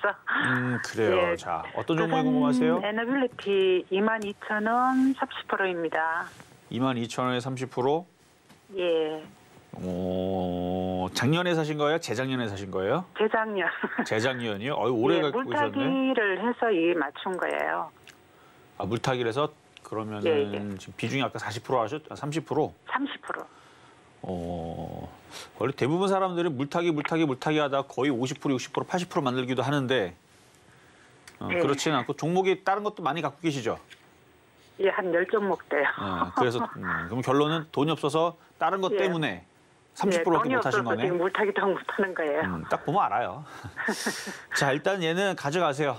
그래요. 예, 자, 어떤 종목에 궁금하세요? 에너빌리티 22,000원 30%입니다. 22,000원에 30%? 예. 작년에 사신 거예요? 재작년에 사신 거예요? 재작년. 재작년이요? 오래 예, 갖고 계셨네. 물타기를 해서 맞춘 거예요. 아, 물타기를 해서 그러면은 예. 지금 비중이 아까 40% 하셨? 30%? 30%. 원래 대부분 사람들은 물타기 하다가 거의 50%, 60%, 80% 만들기도 하는데 예. 그렇지는 않고 종목이 다른 것도 많이 갖고 계시죠? 예, 한 10종목 돼요. 그래서 그럼 결론은 돈이 없어서 다른 것 예. 때문에 30%밖에 못 하신 거네. 지금 물타기도 못 하는 거예요. 딱 보면 알아요. 자, 일단 얘는 가져가세요.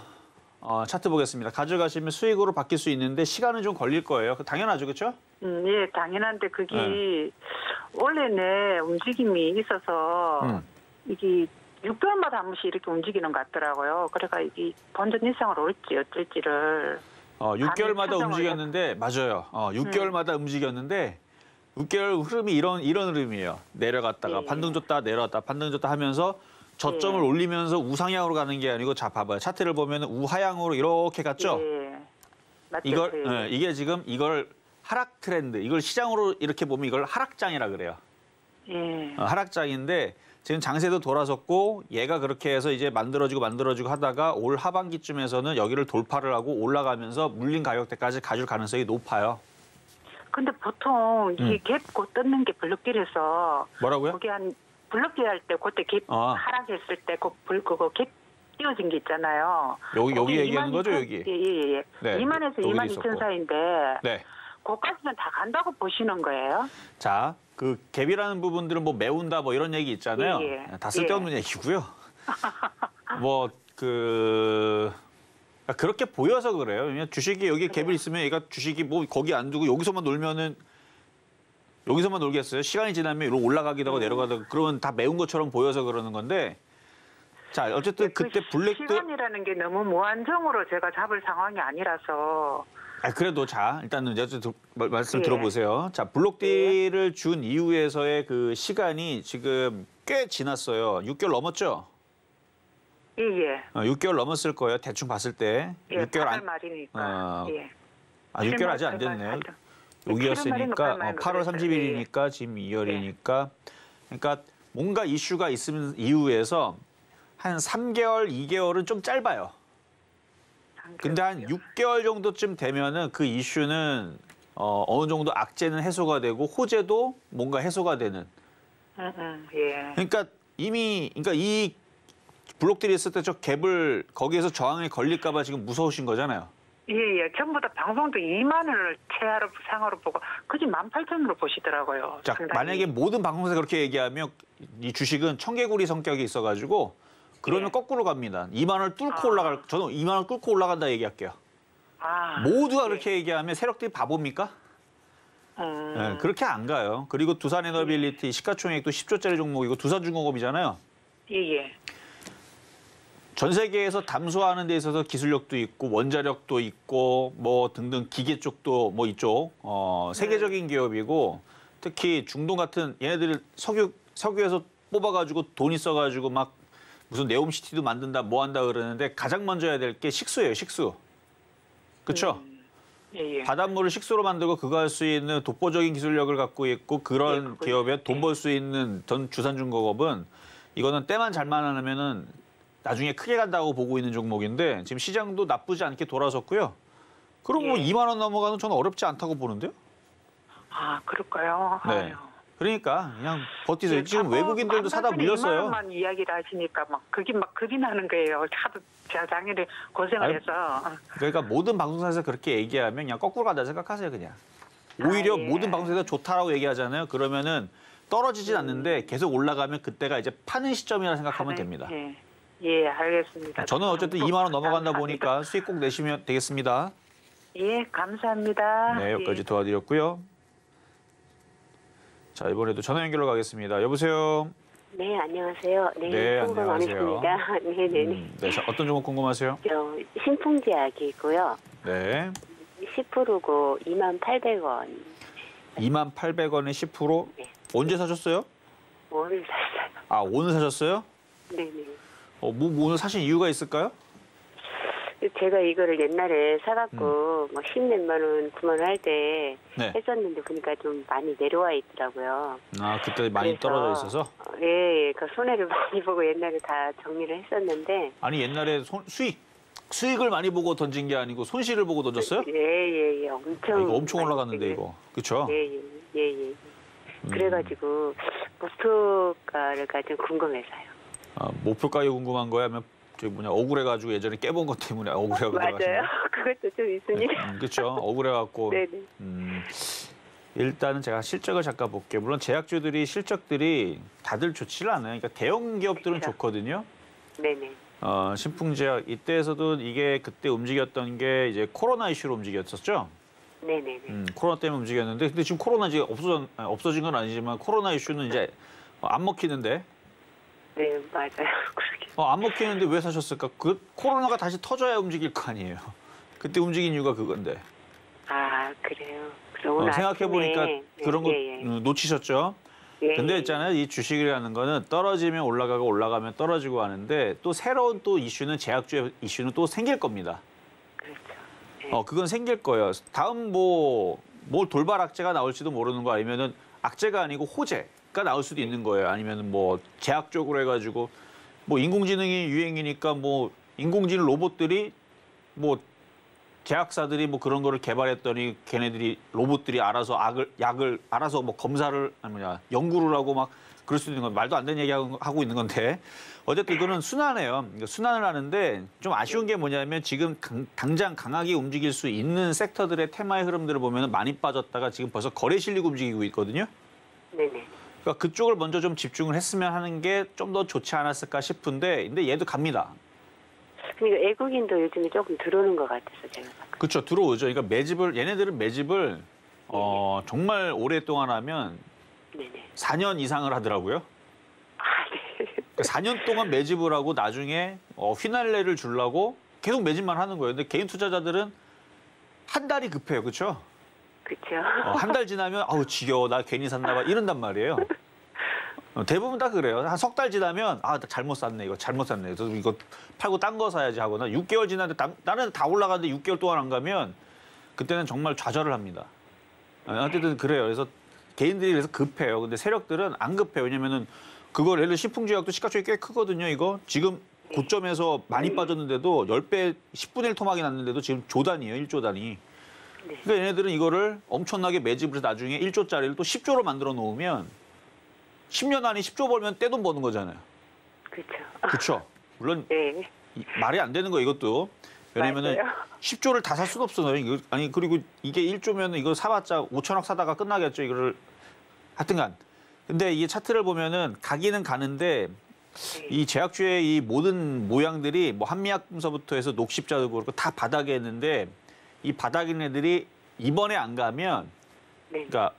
차트 보겠습니다. 가져가시면 수익으로 바뀔 수 있는데 시간은 좀 걸릴 거예요. 당연하죠, 그렇죠? 예, 당연한데 그게 원래 내 움직임이 있어서 이게 6개월마다 한 번씩 이렇게 움직이는 것 같더라고요. 그래가 이게 본전 이상으로 올지 어쩔지를 6개월마다 판정을 움직였는데 맞아요. 6개월마다 움직였는데 6개월 흐름이 이런 흐름이에요. 내려갔다가 예. 반등 줬다 내려갔다 반등 줬다 하면서 저점을 예. 올리면서 우상향으로 가는 게 아니고 자 봐봐요. 차트를 보면 우하향으로 이렇게 갔죠. 예. 맞죠? 이걸 이게 지금 이걸 하락 트렌드 이걸 시장으로 이렇게 보면 이걸 하락장이라 그래요. 예. 하락장인데 지금 장세도 돌아섰고 얘가 그렇게 해서 이제 만들어지고 하다가 올 하반기쯤에서는 여기를 돌파를 하고 올라가면서 물린 가격대까지 가줄 가능성이 높아요. 근데 보통 이 갭고 뜯는 게 블록딜에서 뭐라고요? 그게 한 블록딜 할 때 그때 갭 하락했을 때 그거 갭 띄워진 게 있잖아요. 여기 얘기하는 거죠, 22,000 여기? 예. 네, 2만에서 여기도 2만 있었고. 2천 사이인데 네. 그까지는 다 간다고 보시는 거예요? 자, 그 갭이라는 부분들은 뭐 메운다 뭐 이런 얘기 있잖아요. 예. 다 쓸데없는 얘기고요. 그렇게 보여서 그래요. 왜냐면 주식이 여기 갭이 있으면 얘가 주식이 뭐 거기 안 두고 여기서만 놀면은 여기서만 놀겠어요. 시간이 지나면 이로 올라가기도 하고 내려가기도 하고 그러면 다 매운 것처럼 보여서 그러는 건데 자, 어쨌든 그때 블랙들 시간이라는 게 너무 무한정으로 제가 잡을 상황이 아니라서 그래도 자, 일단은 말씀 예. 들어보세요. 자, 블록딜을 준 이후에서의 그 시간이 지금 꽤 지났어요. 6개월 넘었죠? 예. 6개월 넘었을 거예요. 대충 봤을 때. 예, 6개월 8월 말이니까. 예. 6개월 아직 안 됐네요. 여기였으니까 8월 30일이니까 지금 2월이니까 그러니까 뭔가 이슈가 있으면 이후에서 한 3개월, 2개월은 좀 짧아요. 근데 한 6개월 정도쯤 되면은 그 이슈는 어느 정도 악재는 해소가 되고 호재도 뭔가 해소가 되는. 예. 그러니까 이 블록들이 있을 때 저 갭을 거기에서 저항에 걸릴까 봐 지금 무서우신 거잖아요. 예. 전부 다 방송도 2만 원을 최하로 상으로 보고 그지 18,000원으로 보시더라고요. 자, 상당히. 만약에 모든 방송에서 그렇게 얘기하면 이 주식은 청개구리 성격이 있어가지고 그러면 예. 거꾸로 갑니다. 2만 원을 뚫고 저는 2만 원 뚫고 올라간다 얘기할게요. 모두가 그렇게 얘기하면 세력들이 바보입니까? 네, 그렇게 안 가요. 그리고 두산에너빌리티 시가총액도 10조짜리 종목이고 두산중공업이잖아요. 예. 전 세계에서 담수하는 데 있어서 기술력도 있고 원자력도 있고 뭐 등등 기계 쪽도 뭐 이쪽 세계적인 기업이고 특히 중동 같은 얘네들 석유에서 뽑아가지고 돈 있어가지고 막 무슨 네옴시티도 만든다 뭐 한다 그러는데 가장 먼저 해야 될 게 식수예요, 식수. 그렇죠? 예. 바닷물을 식수로 만들고 그거 할 수 있는 독보적인 기술력을 갖고 있고 그런 기업에 돈 벌 수 있는 전 주산중공업은 이거는 때만 잘만 하면은 나중에 크게 간다고 보고 있는 종목인데 지금 시장도 나쁘지 않게 돌아섰고요. 그럼 뭐 2만 원 넘어가는 저는 어렵지 않다고 보는데요. 그럴까요? 네. 아유. 그러니까 그냥 버티세요. 예, 지금 외국인들도 사다 물렸어요. 2만 원만 이야기를 하시니까 막 그게 막 겁이 나는 거예요. 하도 제가 작년에 고생을 해서. 그러니까 모든 방송사에서 그렇게 얘기하면 그냥 거꾸로 간다 생각하세요, 그냥. 오히려 예. 모든 방송사에서 좋다라고 얘기하잖아요. 그러면은 떨어지진 않는데 계속 올라가면 그때가 이제 파는 시점이라 생각하면 됩니다. 예, 알겠습니다. 저는 어쨌든 2만 원 넘어간다 감사합니다. 보니까 수익 꼭 내시면 되겠습니다. 예, 감사합니다. 네, 여기까지 도와드렸고요. 자, 이번에도 전화 연결로 가겠습니다. 여보세요? 네, 안녕하세요. 네, 안녕하세요. 네네네. 네, 자, 어떤 종목 궁금하세요? 저 신풍제약이고요. 네. 10%고 28,000원. 28,000원에 10%? 네. 언제 사셨어요? 오늘 샀어요. 아, 오늘 사셨어요? 네네. 뭐 오늘 사신 이유가 있을까요? 제가 이거를 옛날에 사갖고 뭐 10몇만 원, 9만 원 할 때 네. 했었는데 보니까 좀 많이 내려와 있더라고요. 아, 그때 많이 그래서, 떨어져 있어서? 예, 그 손해를 많이 보고 옛날에 다 정리를 했었는데. 아니, 옛날에 수익을 많이 보고 던진 게 아니고 손실을 보고 던졌어요? 예, 엄청. 이거 엄청 많이 올라갔는데, 되게. 이거. 그쵸? 예. 그래가지고 목표가가 좀 궁금해서요. 목표가에 궁금한 거야? 아니면 억울해가지고 예전에 깨본 것 때문에 억울해가지고. 맞아요. 그것도 좀 있습니다. 그렇죠. 억울해갖고. 네네. 일단은 제가 실적을 잠깐 볼게요. 물론 제약주들이 실적들이 다들 좋지는 않아요. 그러니까 대형 기업들은 그쵸. 좋거든요. 네네. 신풍제약 이때에서도 이게 그때 움직였던 게 이제 코로나 이슈로 움직였었죠. 네네네. 코로나 때문에 움직였는데 근데 지금 코로나 이제 없어진 건 아니지만 코로나 이슈는 이제 안 먹히는데 네, 맞아요. 그러게. 안 먹히는데 왜 사셨을까? 그 코로나가 다시 터져야 움직일 거 아니에요. 그때 움직인 이유가 그건데. 아, 그래요. 그럼 오늘 생각해 보니까 아침에, 그런 거 예, 예. 놓치셨죠? 예, 근데 예. 있잖아요. 이 주식이라는 거는 떨어지면 올라가고 올라가면 떨어지고 하는데 또 새로운 또 이슈는 제약주의 이슈는 또 생길 겁니다. 그렇죠. 예. 그건 생길 거예요. 다음 뭐 돌발 악재가 나올지도 모르는 거 아니면은 악재가 아니고 호재가 나올 수도 있는 거예요. 아니면은 뭐 제약 쪽으로 해가지고 뭐 인공지능이 유행이니까 뭐 인공지능 로봇들이 뭐 제약사들이 뭐 그런 거를 개발했더니 걔네들이 로봇들이 알아서 약을 알아서 뭐 검사를 연구를 하고 막 그럴 수도 있는 건 말도 안 되는 얘기 하고 있는 건데 어쨌든 이거는 순환해요. 그러니까 순환을 하는데 좀 아쉬운 게 뭐냐면 지금 당장 강하게 움직일 수 있는 sek터들의 테마의 흐름들을 보면 많이 빠졌다가 지금 벌써 거래 실리고 움직이고 있거든요. 네네. 그러니까 그쪽을 먼저 좀 집중을 했으면 하는 게 좀 더 좋지 않았을까 싶은데 근데 얘도 갑니다. 그러니까 외국인도 요즘에 조금 들어오는 것 같아서 제가. 그렇죠. 들어오죠. 그러니까 얘네들은 매집을 정말 오랫동안 하면 네네. 4년 이상을 하더라고요. 아, 네. 그러니까 4년 동안 매집을 하고 나중에 휘날레를 주려고 계속 매집만 하는 거예요. 근데 개인 투자자들은 한 달이 급해요. 그렇죠? 그렇죠. 한 달 지나면 아우 지겨워. 나 괜히 샀나 봐. 이런단 말이에요. 대부분 다 그래요. 한 석 달 지나면 나 잘못 샀네. 이거 잘못 샀네. 그래서 이거 팔고 딴 거 사야지 하거나 6개월 지났는데 나는 다 올라가는데 6개월 동안 안 가면 그때는 정말 좌절을 합니다. 어쨌든 그래요. 그래서 개인들이 그래서 급해요. 근데 세력들은 안 급해요. 왜냐면은 그걸 예를 들어 신풍제약도 시가총액이 꽤 크거든요. 이거 지금 고점에서 많이 빠졌는데도 10배, 10분의 1 토막이 났는데도 지금 조단이에요. 1조 단위. 그러니까 얘네들은 이거를 엄청나게 매집을 해서 나중에 1조짜리를 또 10조로 만들어 놓으면 10년 안에 10조 벌면 떼돈 버는 거잖아요. 그렇죠. 그렇죠. 물론 네. 말이 안 되는 거 이것도. 왜냐면은 맞아요. 10조를 다 살 수는 없어요. 아니 그리고 이게 1조면 이거 사봤자 5천억 사다가 끝나겠죠. 이거를 하여튼간. 근데 이 차트를 보면은 가기는 가는데 이 제약주의 이 모든 모양들이 뭐 한미약품서부터 해서 녹십자도 그렇고 다 바닥에 있는데 이 바닥에 있는 애들이 이번에 안 가면 네. 그러니까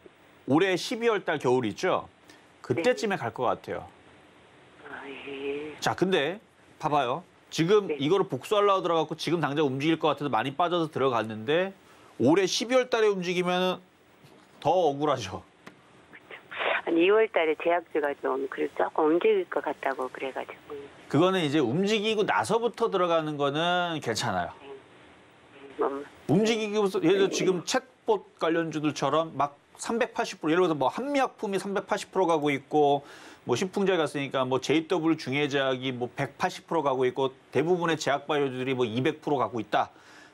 올해 12월 달 겨울 있죠. 그때쯤에 갈 것 같아요. 아, 예. 자, 근데 봐봐요. 지금 네. 이거를 복수하려고 들어갔고 지금 당장 움직일 것 같아서 많이 빠져서 들어갔는데 올해 12월 달에 움직이면 더 억울하죠. 한 2월 달에 제약주가 좀 그래도 조금 움직일 것 같다고 그래가지고. 그거는 이제 움직이고 나서부터 들어가는 거는 괜찮아요. 움직이고서 예를 들어 지금 챗봇 관련주들처럼 막 380% 예를 들어서 뭐 한미약품이 380% 가고 있고 뭐 신풍제 갔으니까 뭐 JW 중해제약이 뭐 180% 가고 있고 대부분의 제약 바이오들이 뭐 200% 가고 있다.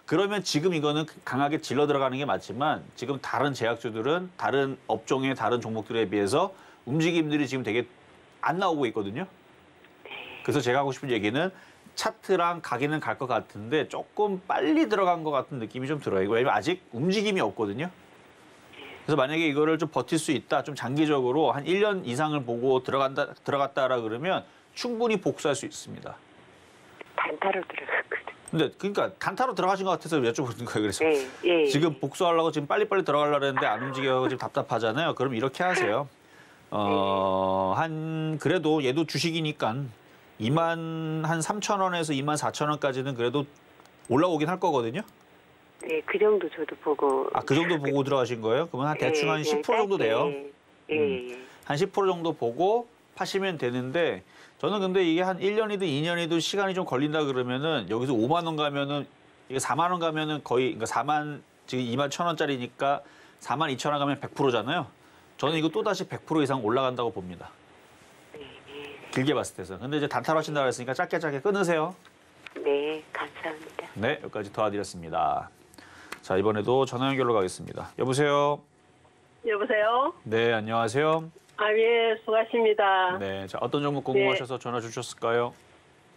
그러면 지금 이거는 강하게 질러 들어가는 게 맞지만 지금 다른 제약주들은 다른 업종의 다른 종목들에 비해서 움직임들이 지금 되게 안 나오고 있거든요. 그래서 제가 하고 싶은 얘기는 차트랑 가기는 갈 것 같은데 조금 빨리 들어간 것 같은 느낌이 좀 들어요. 왜냐면 아직 움직임이 없거든요. 그래서 만약에 이거를 좀 버틸 수 있다, 좀 장기적으로 한 1년 이상을 보고 들어갔다라 그러면 충분히 복수할 수 있습니다. 단타로 들어갔거든. 근데 그러니까 단타로 들어가신 것 같아서 여쭤보는 거예요. 그래서 예, 예. 지금 복수하려고 지금 빨리빨리 들어가려고 했는데 안 움직여서 지금 답답하잖아요. 그럼 이렇게 하세요. 그래도 얘도 주식이니까 2만 한 3,000원에서 2만 4,000원까지는 그래도 올라오긴 할 거거든요. 네, 그 정도 저도 보고. 그 정도 보고 들어가신 거예요? 그러면 한 대충 한 10% 정도 돼요. 예. 한 10% 정도 보고 파시면 되는데 저는 근데 이게 한 1년이든 2년이든 시간이 좀 걸린다 그러면은 여기서 5만 원 가면은 이게 4만 원 가면은 거의 그러니까 4만 지금 2만 1,000원짜리니까 4만 2천 원 가면 100%잖아요. 저는 이거 또 다시 100% 이상 올라간다고 봅니다. 길게 봤을 때서. 근데 이제 단타로 하신다고 했으니까 짧게 끊으세요. 네, 감사합니다. 네, 여기까지 도와드렸습니다. 자, 이번에도 전화 연결로 가겠습니다. 여보세요? 여보세요? 네, 안녕하세요. 예, 수고하십니다. 네, 자, 어떤 종목 궁금하셔서 전화 주셨을까요?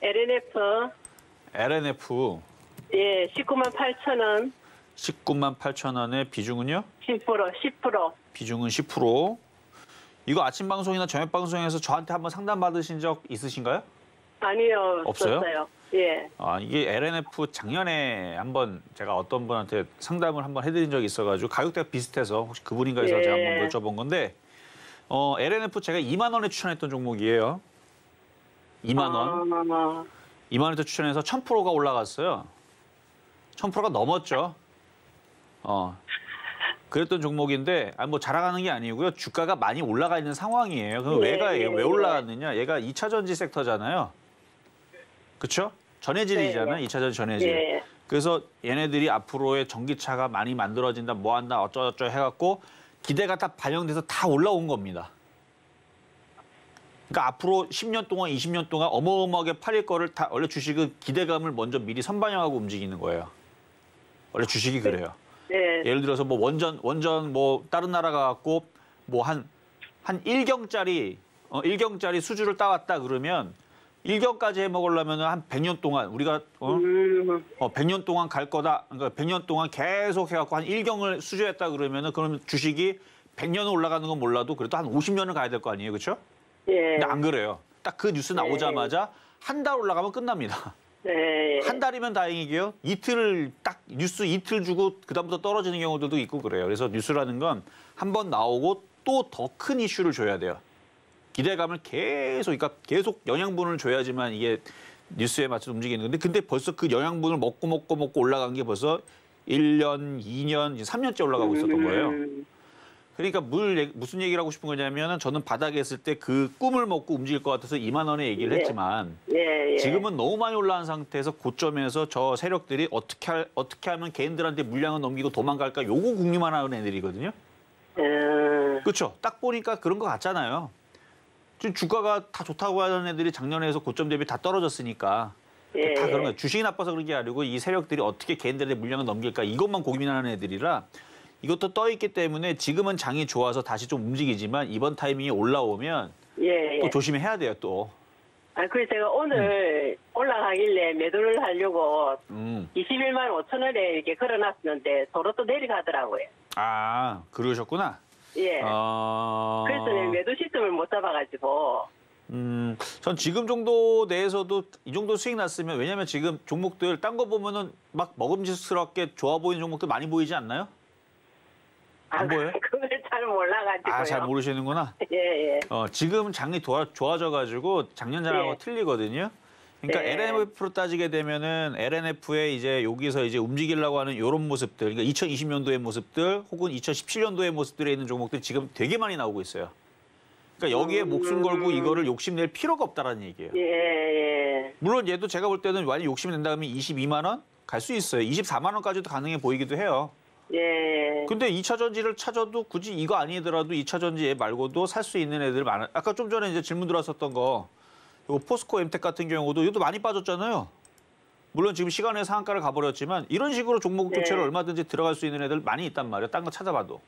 LNF, LNF 예, 19만 8천 원, 19만 8천 원의 비중은요? 10%. 비중은 10%. 이거 아침 방송이나 저녁 방송에서 저한테 한번 상담 받으신 적 있으신가요? 아니요. 없어요? 없었어요. 예. 이게 LNF 작년에 한번 제가 어떤 분한테 상담을 한번 해드린 적이 있어가지고 가격대가 비슷해서 혹시 그분인가 해서 예. 제가 한번 여쭤본 건데 LNF 제가 2만 원에 추천했던 종목이에요. 2만 원. 2만 원에 추천해서 1000%가 올라갔어요. 1000%가 넘었죠. 그랬던 종목인데 뭐 자랑하는 게 아니고요. 주가가 많이 올라가 있는 상황이에요. 그럼 왜 올라갔느냐? 얘가 2차 전지 섹터잖아요. 그렇죠? 전해질이잖아요. 2차 전지 전해질. 예. 그래서 얘네들이 앞으로의 전기차가 많이 만들어진다, 뭐 한다, 어쩌고저쩌고 해갖고 기대가 다 반영돼서 다 올라온 겁니다. 그러니까 앞으로 10년 동안, 20년 동안 어마어마하게 팔릴 거를 다 원래 주식은 기대감을 먼저 미리 선반영하고 움직이는 거예요. 원래 주식이 그래요. 네. 예를 들어서 뭐 원전 뭐 다른 나라 가갖고 뭐 한 1경짜리 수주를 따왔다 그러면 1경까지 해 먹으려면 한 100년 동안 우리가 100년 동안 갈 거다. 그러니까 100년 동안 계속 해갖고 한 1경을 수주했다 그러면은 그러면 주식이 100년은 올라가는 건 몰라도 그래도 한 50년은 가야 될 거 아니에요, 그렇죠? 예. 근데 안 그래요. 딱 그 뉴스 나오자마자 한 달 올라가면 끝납니다. 네. 한 달이면 다행이게요. 뉴스 이틀 주고 그다음부터 떨어지는 경우들도 있고 그래요. 그래서 뉴스라는 건 한 번 나오고 또 더 큰 이슈를 줘야 돼요. 기대감을 그러니까 계속 영양분을 줘야지만 이게 뉴스에 맞춰서 움직이는 건데 근데 벌써 그 영양분을 먹고 올라간 게 벌써 1년, 2년, 3년째 올라가고 있었던 거예요. 그러니까 무슨 얘기를 하고 싶은 거냐면은 저는 바닥에 있을 때 그 꿈을 먹고 움직일 것 같아서 2만 원에 얘기를 했지만 예. 지금은 너무 많이 올라간 상태에서 고점에서 저 세력들이 어떻게 하면 개인들한테 물량을 넘기고 도망갈까 요거 궁리만 하는 애들이거든요. 그렇죠. 딱 보니까 그런 거 같잖아요. 지금 주가가 다 좋다고 하는 애들이 작년에 해서 고점 대비 다 떨어졌으니까 예. 다 그런 거예요. 주식이 나빠서 그런 게 아니고 이 세력들이 어떻게 개인들한테 물량을 넘길까 이것만 고민하는 애들이라 이것도 떠 있기 때문에 지금은 장이 좋아서 다시 좀 움직이지만 이번 타이밍에 올라오면 예. 또 조심해야 돼요 또. 그래서 제가 오늘 올라가길래 매도를 하려고 21만 5천 원에 이렇게 걸어놨었는데 도로 또 내려가더라고요. 그러셨구나. 예. 그래서 매도 시점을 못 잡아가지고. 전 지금 정도 내에서도 이 정도 수익 났으면 왜냐면 지금 종목들 딴 거 보면은 막 먹음직스럽게 좋아 보이는 종목들 많이 보이지 않나요? 안 보여요? 그걸 잘 몰라가지고요. 잘 모르시는구나. 예. 지금 장이 좋아져가지고 작년 장하고 예. 틀리거든요. 그러니까 네. LNF로 따지게 되면은 LNF에 이제 여기서 이제 움직이려고 하는 이런 모습들, 그러니까 2020년도의 모습들 혹은 2017년도의 모습들에 있는 종목들이 지금 되게 많이 나오고 있어요. 그러니까 여기에 목숨 걸고 이거를 욕심낼 필요가 없다라는 얘기예요. 예. 물론 얘도 제가 볼 때는 많이 욕심 낸다 하면 22만 원 갈 수 있어요. 24만 원까지도 가능해 보이기도 해요. 예. 근데 2차 전지를 찾아도 굳이 이거 아니더라도 2차 전지 얘 말고도 살 수 있는 애들 많아. 아까 좀 전에 이제 질문 들어왔었던 거, 이거 포스코 엠텍 같은 경우도 이것도 많이 빠졌잖아요. 물론 지금 시간의 상한가를 가버렸지만 이런 식으로 종목 교체를 네. 얼마든지 들어갈 수 있는 애들 많이 있단 말이에요. 딴 거 찾아봐도.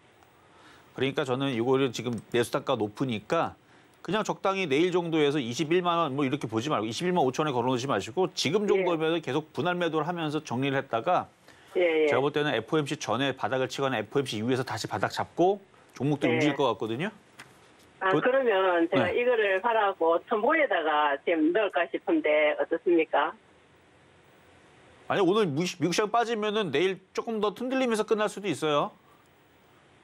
그러니까 저는 이거를 지금 매수단가 높으니까 그냥 적당히 내일 정도에서 21만 원 뭐 이렇게 보지 말고 21만 5천에 걸어놓지 마시고 지금 정도면 계속 분할 매도를 하면서 정리를 했다가 예. 제가 볼 때는 FOMC 전에 바닥을 치거나 FOMC 이후에서 다시 바닥 잡고 종목들 움직일 것 같거든요. 그러면 제가 네. 이거를 팔아고 첨보에다가 지금 넣을까 싶은데 어떻습니까? 아니 오늘 미국 시장 빠지면은 내일 조금 더 흔들리면서 끝날 수도 있어요.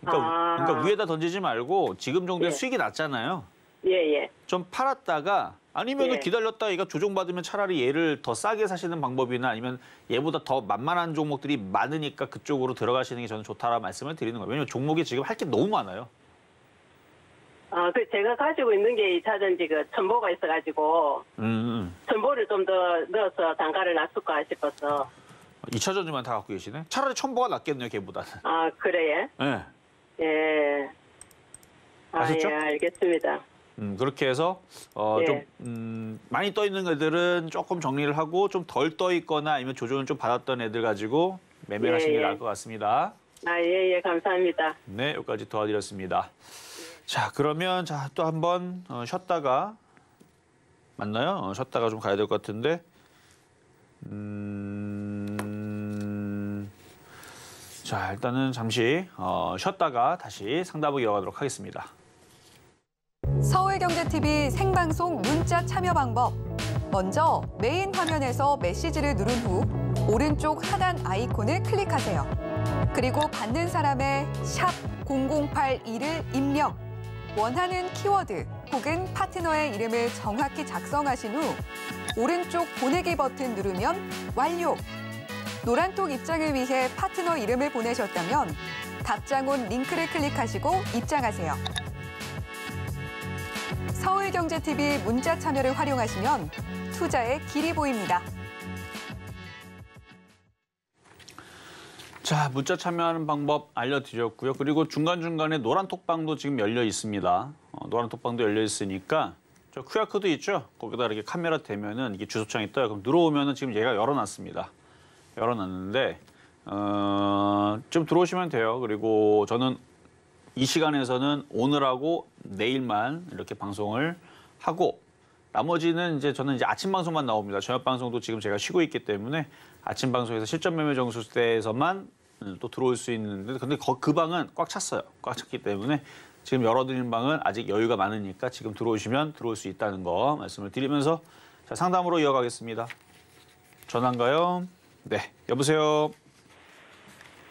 그러니까 위에다 던지지 말고 지금 정도의 예. 수익이 났잖아요. 예. 좀 팔았다가 아니면은 예. 기다렸다 얘가 조정받으면 차라리 얘를 더 싸게 사시는 방법이나 아니면 얘보다 더 만만한 종목들이 많으니까 그쪽으로 들어가시는 게 저는 좋다라 말씀을 드리는 거예요. 왜냐면 종목이 지금 할 게 너무 많아요. 그 제가 가지고 있는 게 2차 전지 그 첨보가 있어가지고 첨보를 좀 더 넣어서 단가를 낮출까 싶어서. 2차 전지만 다 갖고 계시네. 차라리 첨보가 낫겠네요, 걔보다는. 그래요? 네. 예. 아셨죠? 예, 알겠습니다. 그렇게 해서 예. 좀 많이 떠 있는 애들은 조금 정리를 하고 좀 덜 떠 있거나 아니면 조정을 좀 받았던 애들 가지고 매매를 하시는 게 나을 것 같습니다. 예, 감사합니다. 네, 여기까지 도와드렸습니다. 자, 그러면 또 한번 쉬었다가 맞나요? 쉬었다가 좀 가야 될 것 같은데. 자, 일단은 잠시 쉬었다가 다시 상담을 이어가도록 하겠습니다. 서울경제TV 생방송 문자 참여 방법. 먼저 메인 화면에서 메시지를 누른 후 오른쪽 하단 아이콘을 클릭하세요. 그리고 받는 사람의 샵 0082를 입력. 원하는 키워드 혹은 파트너의 이름을 정확히 작성하신 후 오른쪽 보내기 버튼 누르면 완료. 노란톡 입장을 위해 파트너 이름을 보내셨다면 답장 온 링크를 클릭하시고 입장하세요. 서울경제TV 문자 참여를 활용하시면 투자의 길이 보입니다. 자, 문자 참여하는 방법 알려드렸고요. 그리고 중간중간에 노란 톡방도 지금 열려 있습니다. 노란 톡방도 열려 있으니까 저 QR코드 있죠? 거기다 이렇게 카메라 대면은 이게 주소창이 떠요. 그럼 들어오면은 지금 얘가 열어놨습니다. 열어놨는데 좀 들어오시면 돼요. 그리고 저는 이 시간에서는 오늘하고 내일만 이렇게 방송을 하고 나머지는 저는 아침 방송만 나옵니다. 저녁 방송도 지금 제가 쉬고 있기 때문에 아침 방송에서 실전 매매 정수대에서만 또 들어올 수 있는데 근데 그 방은 꽉 찼어요. 꽉 찼기 때문에 지금 열어드리는 방은 아직 여유가 많으니까 지금 들어오시면 들어올 수 있다는 거 말씀을 드리면서 자, 상담으로 이어가겠습니다. 전화인가요? 네, 여보세요.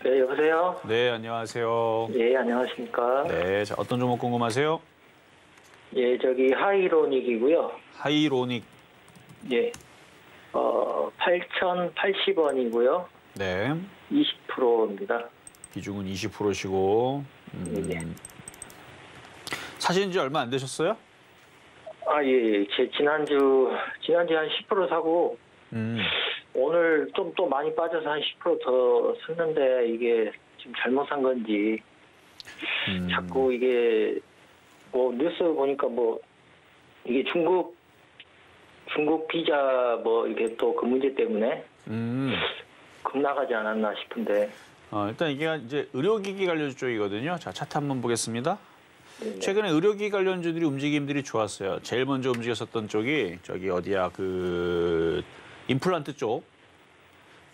네, 여보세요? 네, 안녕하세요. 예, 안녕하십니까? 네, 자, 어떤 종목 궁금하세요? 예, 저기 하이로닉이고요. 하이로닉. 예. 8,080원이고요. 네. 20%입니다. 비중은 20%시고. 예. 사신 지 얼마 안 되셨어요? 아, 예. 제 지난주에 한 10% 사고 오늘 좀 또 많이 빠져서 한 10% 더 샀는데 이게 지금 잘못 산 건지 자꾸 이게 뭐 뉴스 보니까 뭐 이게 중국 비자 뭐 이게 또 그 문제 때문에 급나가지 않았나 싶은데. 일단 이게 이제 의료기기 관련 쪽이거든요. 자, 차트 한번 보겠습니다. 네네. 최근에 의료기기 관련주들이 움직임들이 좋았어요. 제일 먼저 움직였었던 쪽이 저기 어디야 그 임플란트 쪽.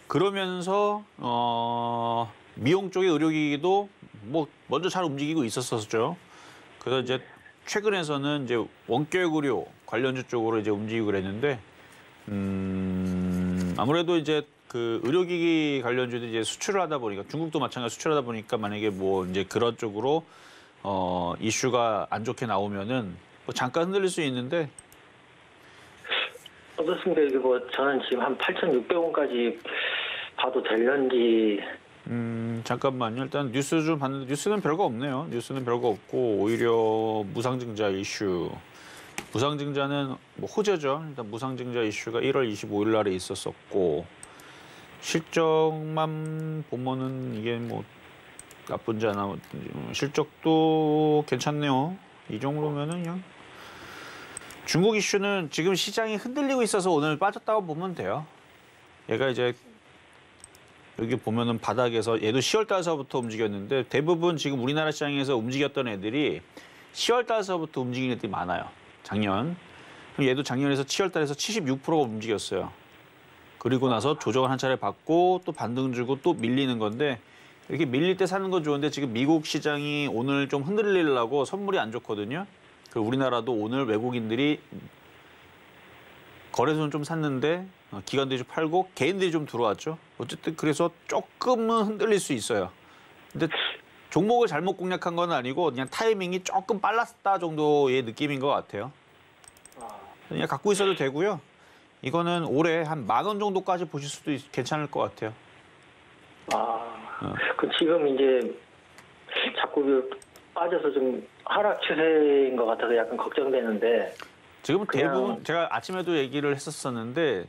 그러면서 미용 쪽의 의료기기도 뭐 먼저 잘 움직이고 있었었죠. 그래서 이제 최근에서는 이제 원격 의료 관련주 쪽으로 이제 움직이고 그랬는데 아무래도 이제 그 의료기기 관련주들이 이제 수출을 하다 보니까 중국도 마찬가지로 수출하다 보니까 만약에 뭐 이제 그런 쪽으로 이슈가 안 좋게 나오면은 뭐 잠깐 흔들릴 수 있는데 어떻습니까? 이게 뭐 저는 지금 한 8,600원까지 봐도 될런지. 잠깐만요. 일단 뉴스 좀 봤는데 뉴스는 별거 없네요. 뉴스는 별거 없고 오히려 무상증자 이슈. 무상증자는 뭐 호재죠. 일단 무상증자 이슈가 1월 25일 날에 있었었고 실적만 보면은 이게 뭐 나쁜지 안 나쁜지 실적도 괜찮네요. 이 정도면은 그냥 중국 이슈는 지금 시장이 흔들리고 있어서 오늘 빠졌다고 보면 돼요. 얘가 이제 여기 보면은 바닥에서 얘도 10월 달서부터 움직였는데 대부분 지금 우리나라 시장에서 움직였던 애들이 10월 달서부터 움직이는 애들이 많아요. 작년. 얘도 작년에서 7월 달에서 76%가 움직였어요. 그리고 나서 조정을 한 차례 받고 또 반등 주고 또 밀리는 건데 이렇게 밀릴 때 사는 건 좋은데 지금 미국 시장이 오늘 좀 흔들리려고 선물이 안 좋거든요. 그 우리나라도 오늘 외국인들이 거래소는 좀 샀는데 기관들이 좀 팔고 개인들이 좀 들어왔죠. 어쨌든 그래서 조금은 흔들릴 수 있어요. 근데 종목을 잘못 공략한 건 아니고 그냥 타이밍이 조금 빨랐다 정도의 느낌인 것 같아요. 그냥 갖고 있어도 되고요. 이거는 올해 한 10,000원 정도까지 보실 수도 괜찮을 것 같아요. 그 지금 이제 자꾸 빠져서 좀 하락 추세인 것 같아서 약간 걱정되는데. 지금 대부분 제가 아침에도 얘기를 했었었는데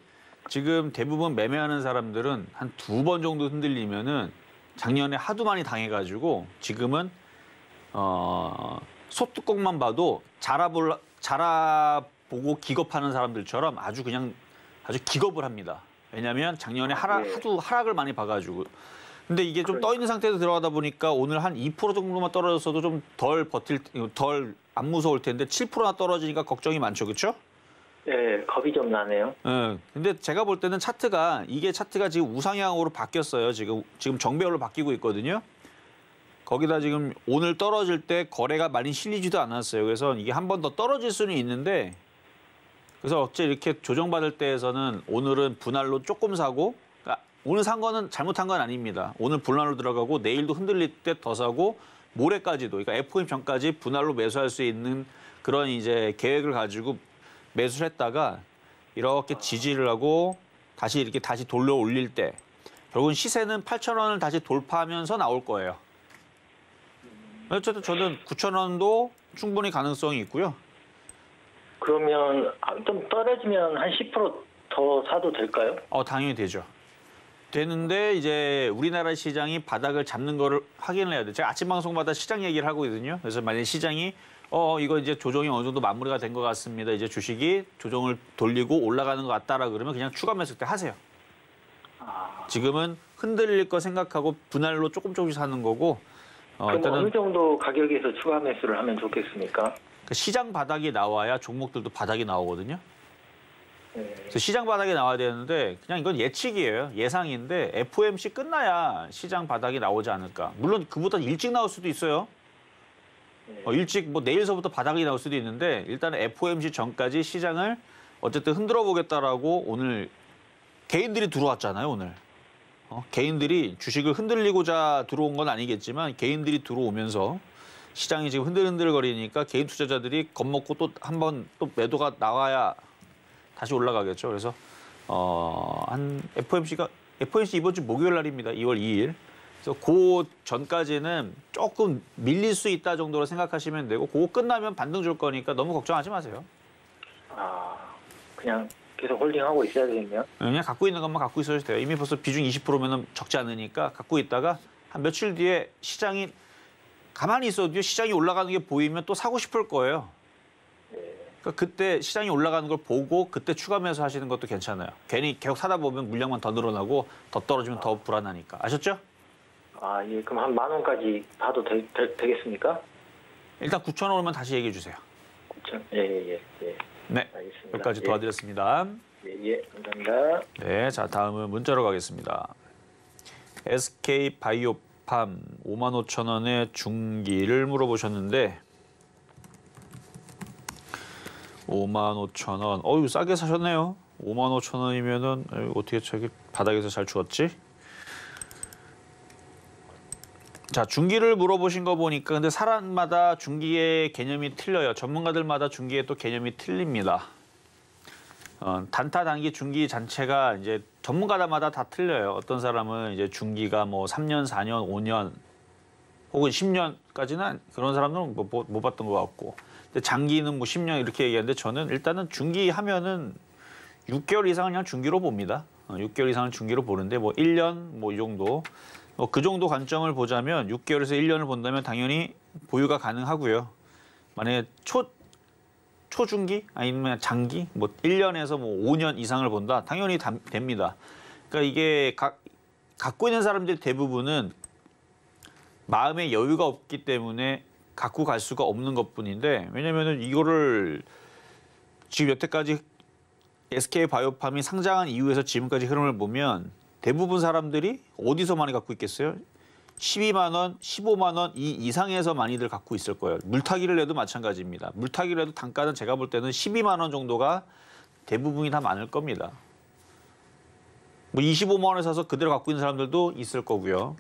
지금 대부분 매매하는 사람들은 한 2번 정도 흔들리면은 작년에 하도 많이 당해가지고 지금은 소뚜껑만 봐도 자라보고 기겁하는 사람들처럼 아주 기겁을 합니다. 왜냐하면 작년에 하도 하락을 많이 봐가지고. 근데 이게 좀 떠 있는 상태에서 들어가다 보니까 오늘 한 2% 정도만 떨어졌어도 좀 덜 안 무서울 텐데 7%나 떨어지니까 걱정이 많죠, 그렇죠? 네, 겁이 좀 나네요. 근데 제가 볼 때는 차트가 지금 우상향으로 바뀌었어요. 지금 정배열로 바뀌고 있거든요. 거기다 지금 오늘 떨어질 때 거래가 많이 실리지도 않았어요. 그래서 이게 한 번 더 떨어질 수는 있는데 그래서 어째 이렇게 조정받을 때에서는 오늘은 분할로 조금 사고, 그러니까 오늘 산 거는 잘못한 건 아닙니다. 오늘 분할로 들어가고 내일도 흔들릴 때 더 사고 모레까지도, 그러니까 FOMC 전까지 분할로 매수할 수 있는 그런 이제 계획을 가지고 매수를 했다가 이렇게 지지를 하고 다시 이렇게 다시 돌려 올릴 때 결국은 시세는 8,000원을 다시 돌파하면서 나올 거예요. 어쨌든 저는 9,000원도 충분히 가능성이 있고요. 그러면 좀 떨어지면 한 10% 더 사도 될까요? 당연히 되죠. 되는데 이제 우리나라 시장이 바닥을 잡는 거를 확인을 해야 돼요. 제가 아침 방송마다 시장 얘기를 하거든요. 그래서 만약에 시장이 이거 이제 조정이 어느 정도 마무리가 된 것 같습니다. 이제 주식이 조정을 돌리고 올라가는 것 같다라 그러면 그냥 추가 매수 때 하세요. 지금은 흔들릴 거 생각하고 분할로 조금씩 사는 거고. 그럼 일단은 어느 정도 가격에서 추가 매수를 하면 좋겠습니까? 시장 바닥이 나와야 종목들도 바닥이 나오거든요. 그래서 시장 바닥이 나와야 되는데 그냥 이건 예측이에요. 예상인데 FOMC 끝나야 시장 바닥이 나오지 않을까. 물론 그보다 일찍 나올 수도 있어요. 일찍 뭐 내일서부터 바닥이 나올 수도 있는데 일단 FOMC 전까지 시장을 어쨌든 흔들어 보겠다라고 오늘 개인들이 들어왔잖아요. 오늘. 개인들이 주식을 흔들리고자 들어온 건 아니겠지만 개인들이 들어오면서 시장이 지금 흔들흔들거리니까 개인 투자자들이 겁먹고 또 한번 또 매도가 나와야 다시 올라가겠죠. 그래서 한 FOMC 이번 주 목요일 날입니다. 2월 2일. 그래서 그 전까지는 조금 밀릴 수 있다 정도로 생각하시면 되고 그거 끝나면 반등 줄 거니까 너무 걱정하지 마세요. 그냥 계속 홀딩하고 있어야 되겠네요. 그냥 갖고 있는 것만 갖고 있어도 돼요. 이미 벌써 비중 20%면 적지 않으니까 갖고 있다가 한 며칠 뒤에 시장이 가만히 있어도 시장이 올라가는 게 보이면 또 사고 싶을 거예요. 그러니까 그때 시장이 올라가는 걸 보고 그때 추가 매수 하시는 것도 괜찮아요. 괜히 계속 사다 보면 물량만 더 늘어나고 더 떨어지면 더 불안하니까. 아셨죠? 예. 그럼 한 10,000원까지 봐도 되겠습니까? 일단 9,000원 오면 다시 얘기해 주세요. 9,000? 예. 네, 알겠습니다. 여기까지 도와드렸습니다. 예, 감사합니다. 네, 자 다음은 문자로 가겠습니다. SK바이오팜 55,000원의 중기를 물어보셨는데 55,000원. 어유 싸게 사셨네요. 55,000원이면은 어떻게 저기 바닥에서 잘 죽었지? 자, 중기를 물어보신 거 보니까 근데 사람마다 중기의 개념이 틀려요. 전문가들마다 중기의 또 개념이 틀립니다. 단타, 단기, 중기 자체가 이제 전문가들마다 다 틀려요. 어떤 사람은 이제 중기가 뭐 3년, 4년, 5년 혹은 10년까지는 그런 사람들은 못 봤던 것 같고. 근데 장기는 뭐 10년 이렇게 얘기하는데 저는 일단은 중기 하면은 6개월 이상은 그냥 중기로 봅니다. 6개월 이상은 중기로 보는데 뭐 1년 뭐 이 정도. 그 정도 관점을 보자면 6개월에서 1년을 본다면 당연히 보유가 가능하고요. 만약에 초중기 아니면 장기 뭐 1년에서 뭐 5년 이상을 본다. 당연히 됩니다. 그러니까 이게 갖고 있는 사람들 대부분은 마음의 여유가 없기 때문에 갖고 갈 수가 없는 것뿐인데 왜냐면은 이거를 지금 여태까지 SK바이오팜이 상장한 이후에서 지금까지 흐름을 보면 대부분 사람들이 어디서 많이 갖고 있겠어요? 12만 원, 15만 원 이 이상에서 많이들 갖고 있을 거예요. 물타기를 해도 마찬가지입니다. 물타기를 해도 단가는 제가 볼 때는 12만 원 정도가 대부분이 다 많을 겁니다. 뭐 25만 원에 사서 그대로 갖고 있는 사람들도 있을 거고요.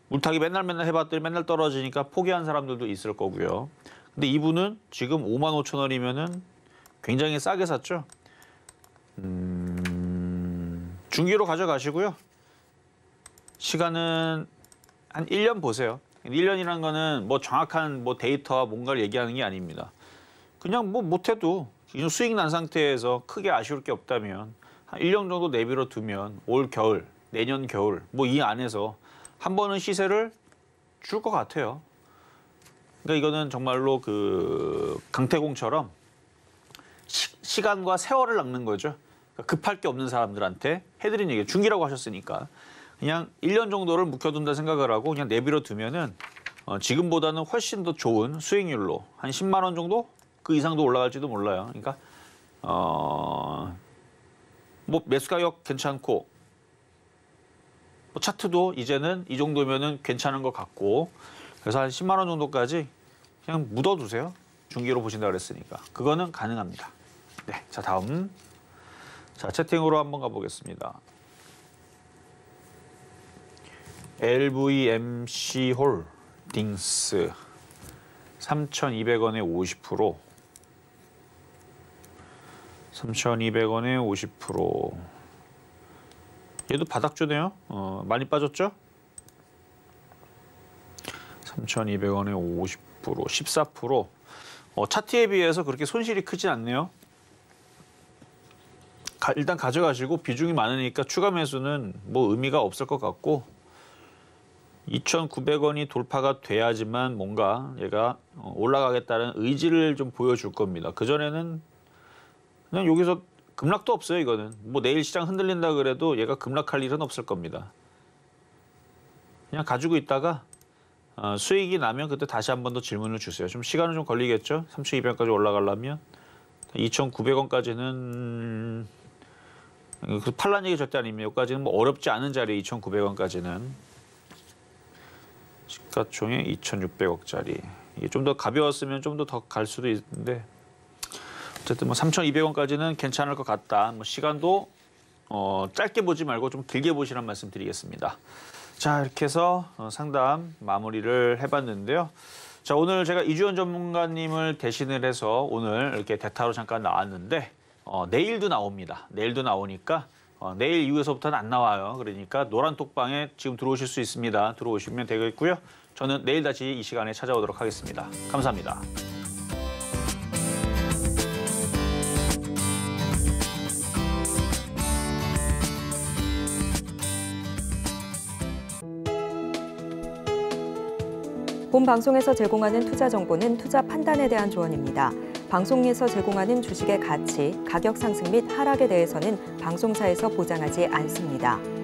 물타기 맨날 해봤더니 맨날 떨어지니까 포기한 사람들도 있을 거고요. 근데 이분은 지금 55,000원이면은 굉장히 싸게 샀죠. 중기로 가져가시고요. 시간은 한 1년 보세요. 1년이라는 거는 뭐 정확한 뭐 데이터와 뭔가를 얘기하는 게 아닙니다. 그냥 뭐 못해도 수익 난 상태에서 크게 아쉬울 게 없다면 한 1년 정도 내비로 두면 올 겨울, 내년 겨울 뭐 이 안에서 한 번은 시세를 줄 것 같아요. 그러니까 이거는 정말로 그 강태공처럼 시간과 세월을 낚는 거죠. 그러니까 급할 게 없는 사람들한테 해드린 얘기예요. 중기라고 하셨으니까. 그냥 1년 정도를 묵혀둔다 생각을 하고 그냥 내비로 두면은 지금보다는 훨씬 더 좋은 수익률로 한 10만 원 정도? 그 이상도 올라갈지도 몰라요. 그러니까 뭐 매수 가격 괜찮고 뭐 차트도 이제는 이 정도면은 괜찮은 것 같고 그래서 한 10만 원 정도까지 그냥 묻어두세요. 중기로 보신다 그랬으니까. 그거는 가능합니다. 네, 자 다음. 자 채팅으로 한번 가보겠습니다. LVMC 홀딩스 3,200원에 50%. 3,200원에 50%. 얘도 바닥주네요. 많이 빠졌죠? 3,200원에 50%, 14%. 차트에 비해서 그렇게 손실이 크진 않네요. 일단 가져가시고 비중이 많으니까 추가 매수는 뭐 의미가 없을 것 같고 2,900원이 돌파가 돼야지만 뭔가 얘가 올라가겠다는 의지를 좀 보여줄 겁니다. 그전에는 그냥 여기서 급락도 없어요. 이거는 뭐 내일 시장 흔들린다 그래도 얘가 급락할 일은 없을 겁니다. 그냥 가지고 있다가 수익이 나면 그때 다시 한 번 더 질문을 주세요. 좀 시간은 좀 걸리겠죠. 3,200원까지 올라가려면 2,900원까지는 그 팔란 얘기 절대 아닙니다. 여기까지는 뭐 어렵지 않은 자리 2,900원까지는 시가총액 2,600억짜리 이게 좀 더 가벼웠으면 좀 더 갈 수도 있는데 어쨌든 뭐 3,200원까지는 괜찮을 것 같다. 뭐 시간도 짧게 보지 말고 좀 길게 보시란 말씀 드리겠습니다. 자 이렇게 해서 상담 마무리를 해봤는데요. 자 오늘 제가 이주연 전문가님을 대신을 해서 오늘 이렇게 대타로 잠깐 나왔는데 내일도 나옵니다. 내일도 나오니까 내일 이후에서부터는 안 나와요. 그러니까 노란 톡방에 지금 들어오실 수 있습니다. 들어오시면 되겠고요. 저는 내일 다시 이 시간에 찾아오도록 하겠습니다. 감사합니다. 본 방송에서 제공하는 투자 정보는 투자 판단에 대한 조언입니다. 방송에서 제공하는 주식의 가치, 가격 상승 및 하락에 대해서는 방송사에서 보장하지 않습니다.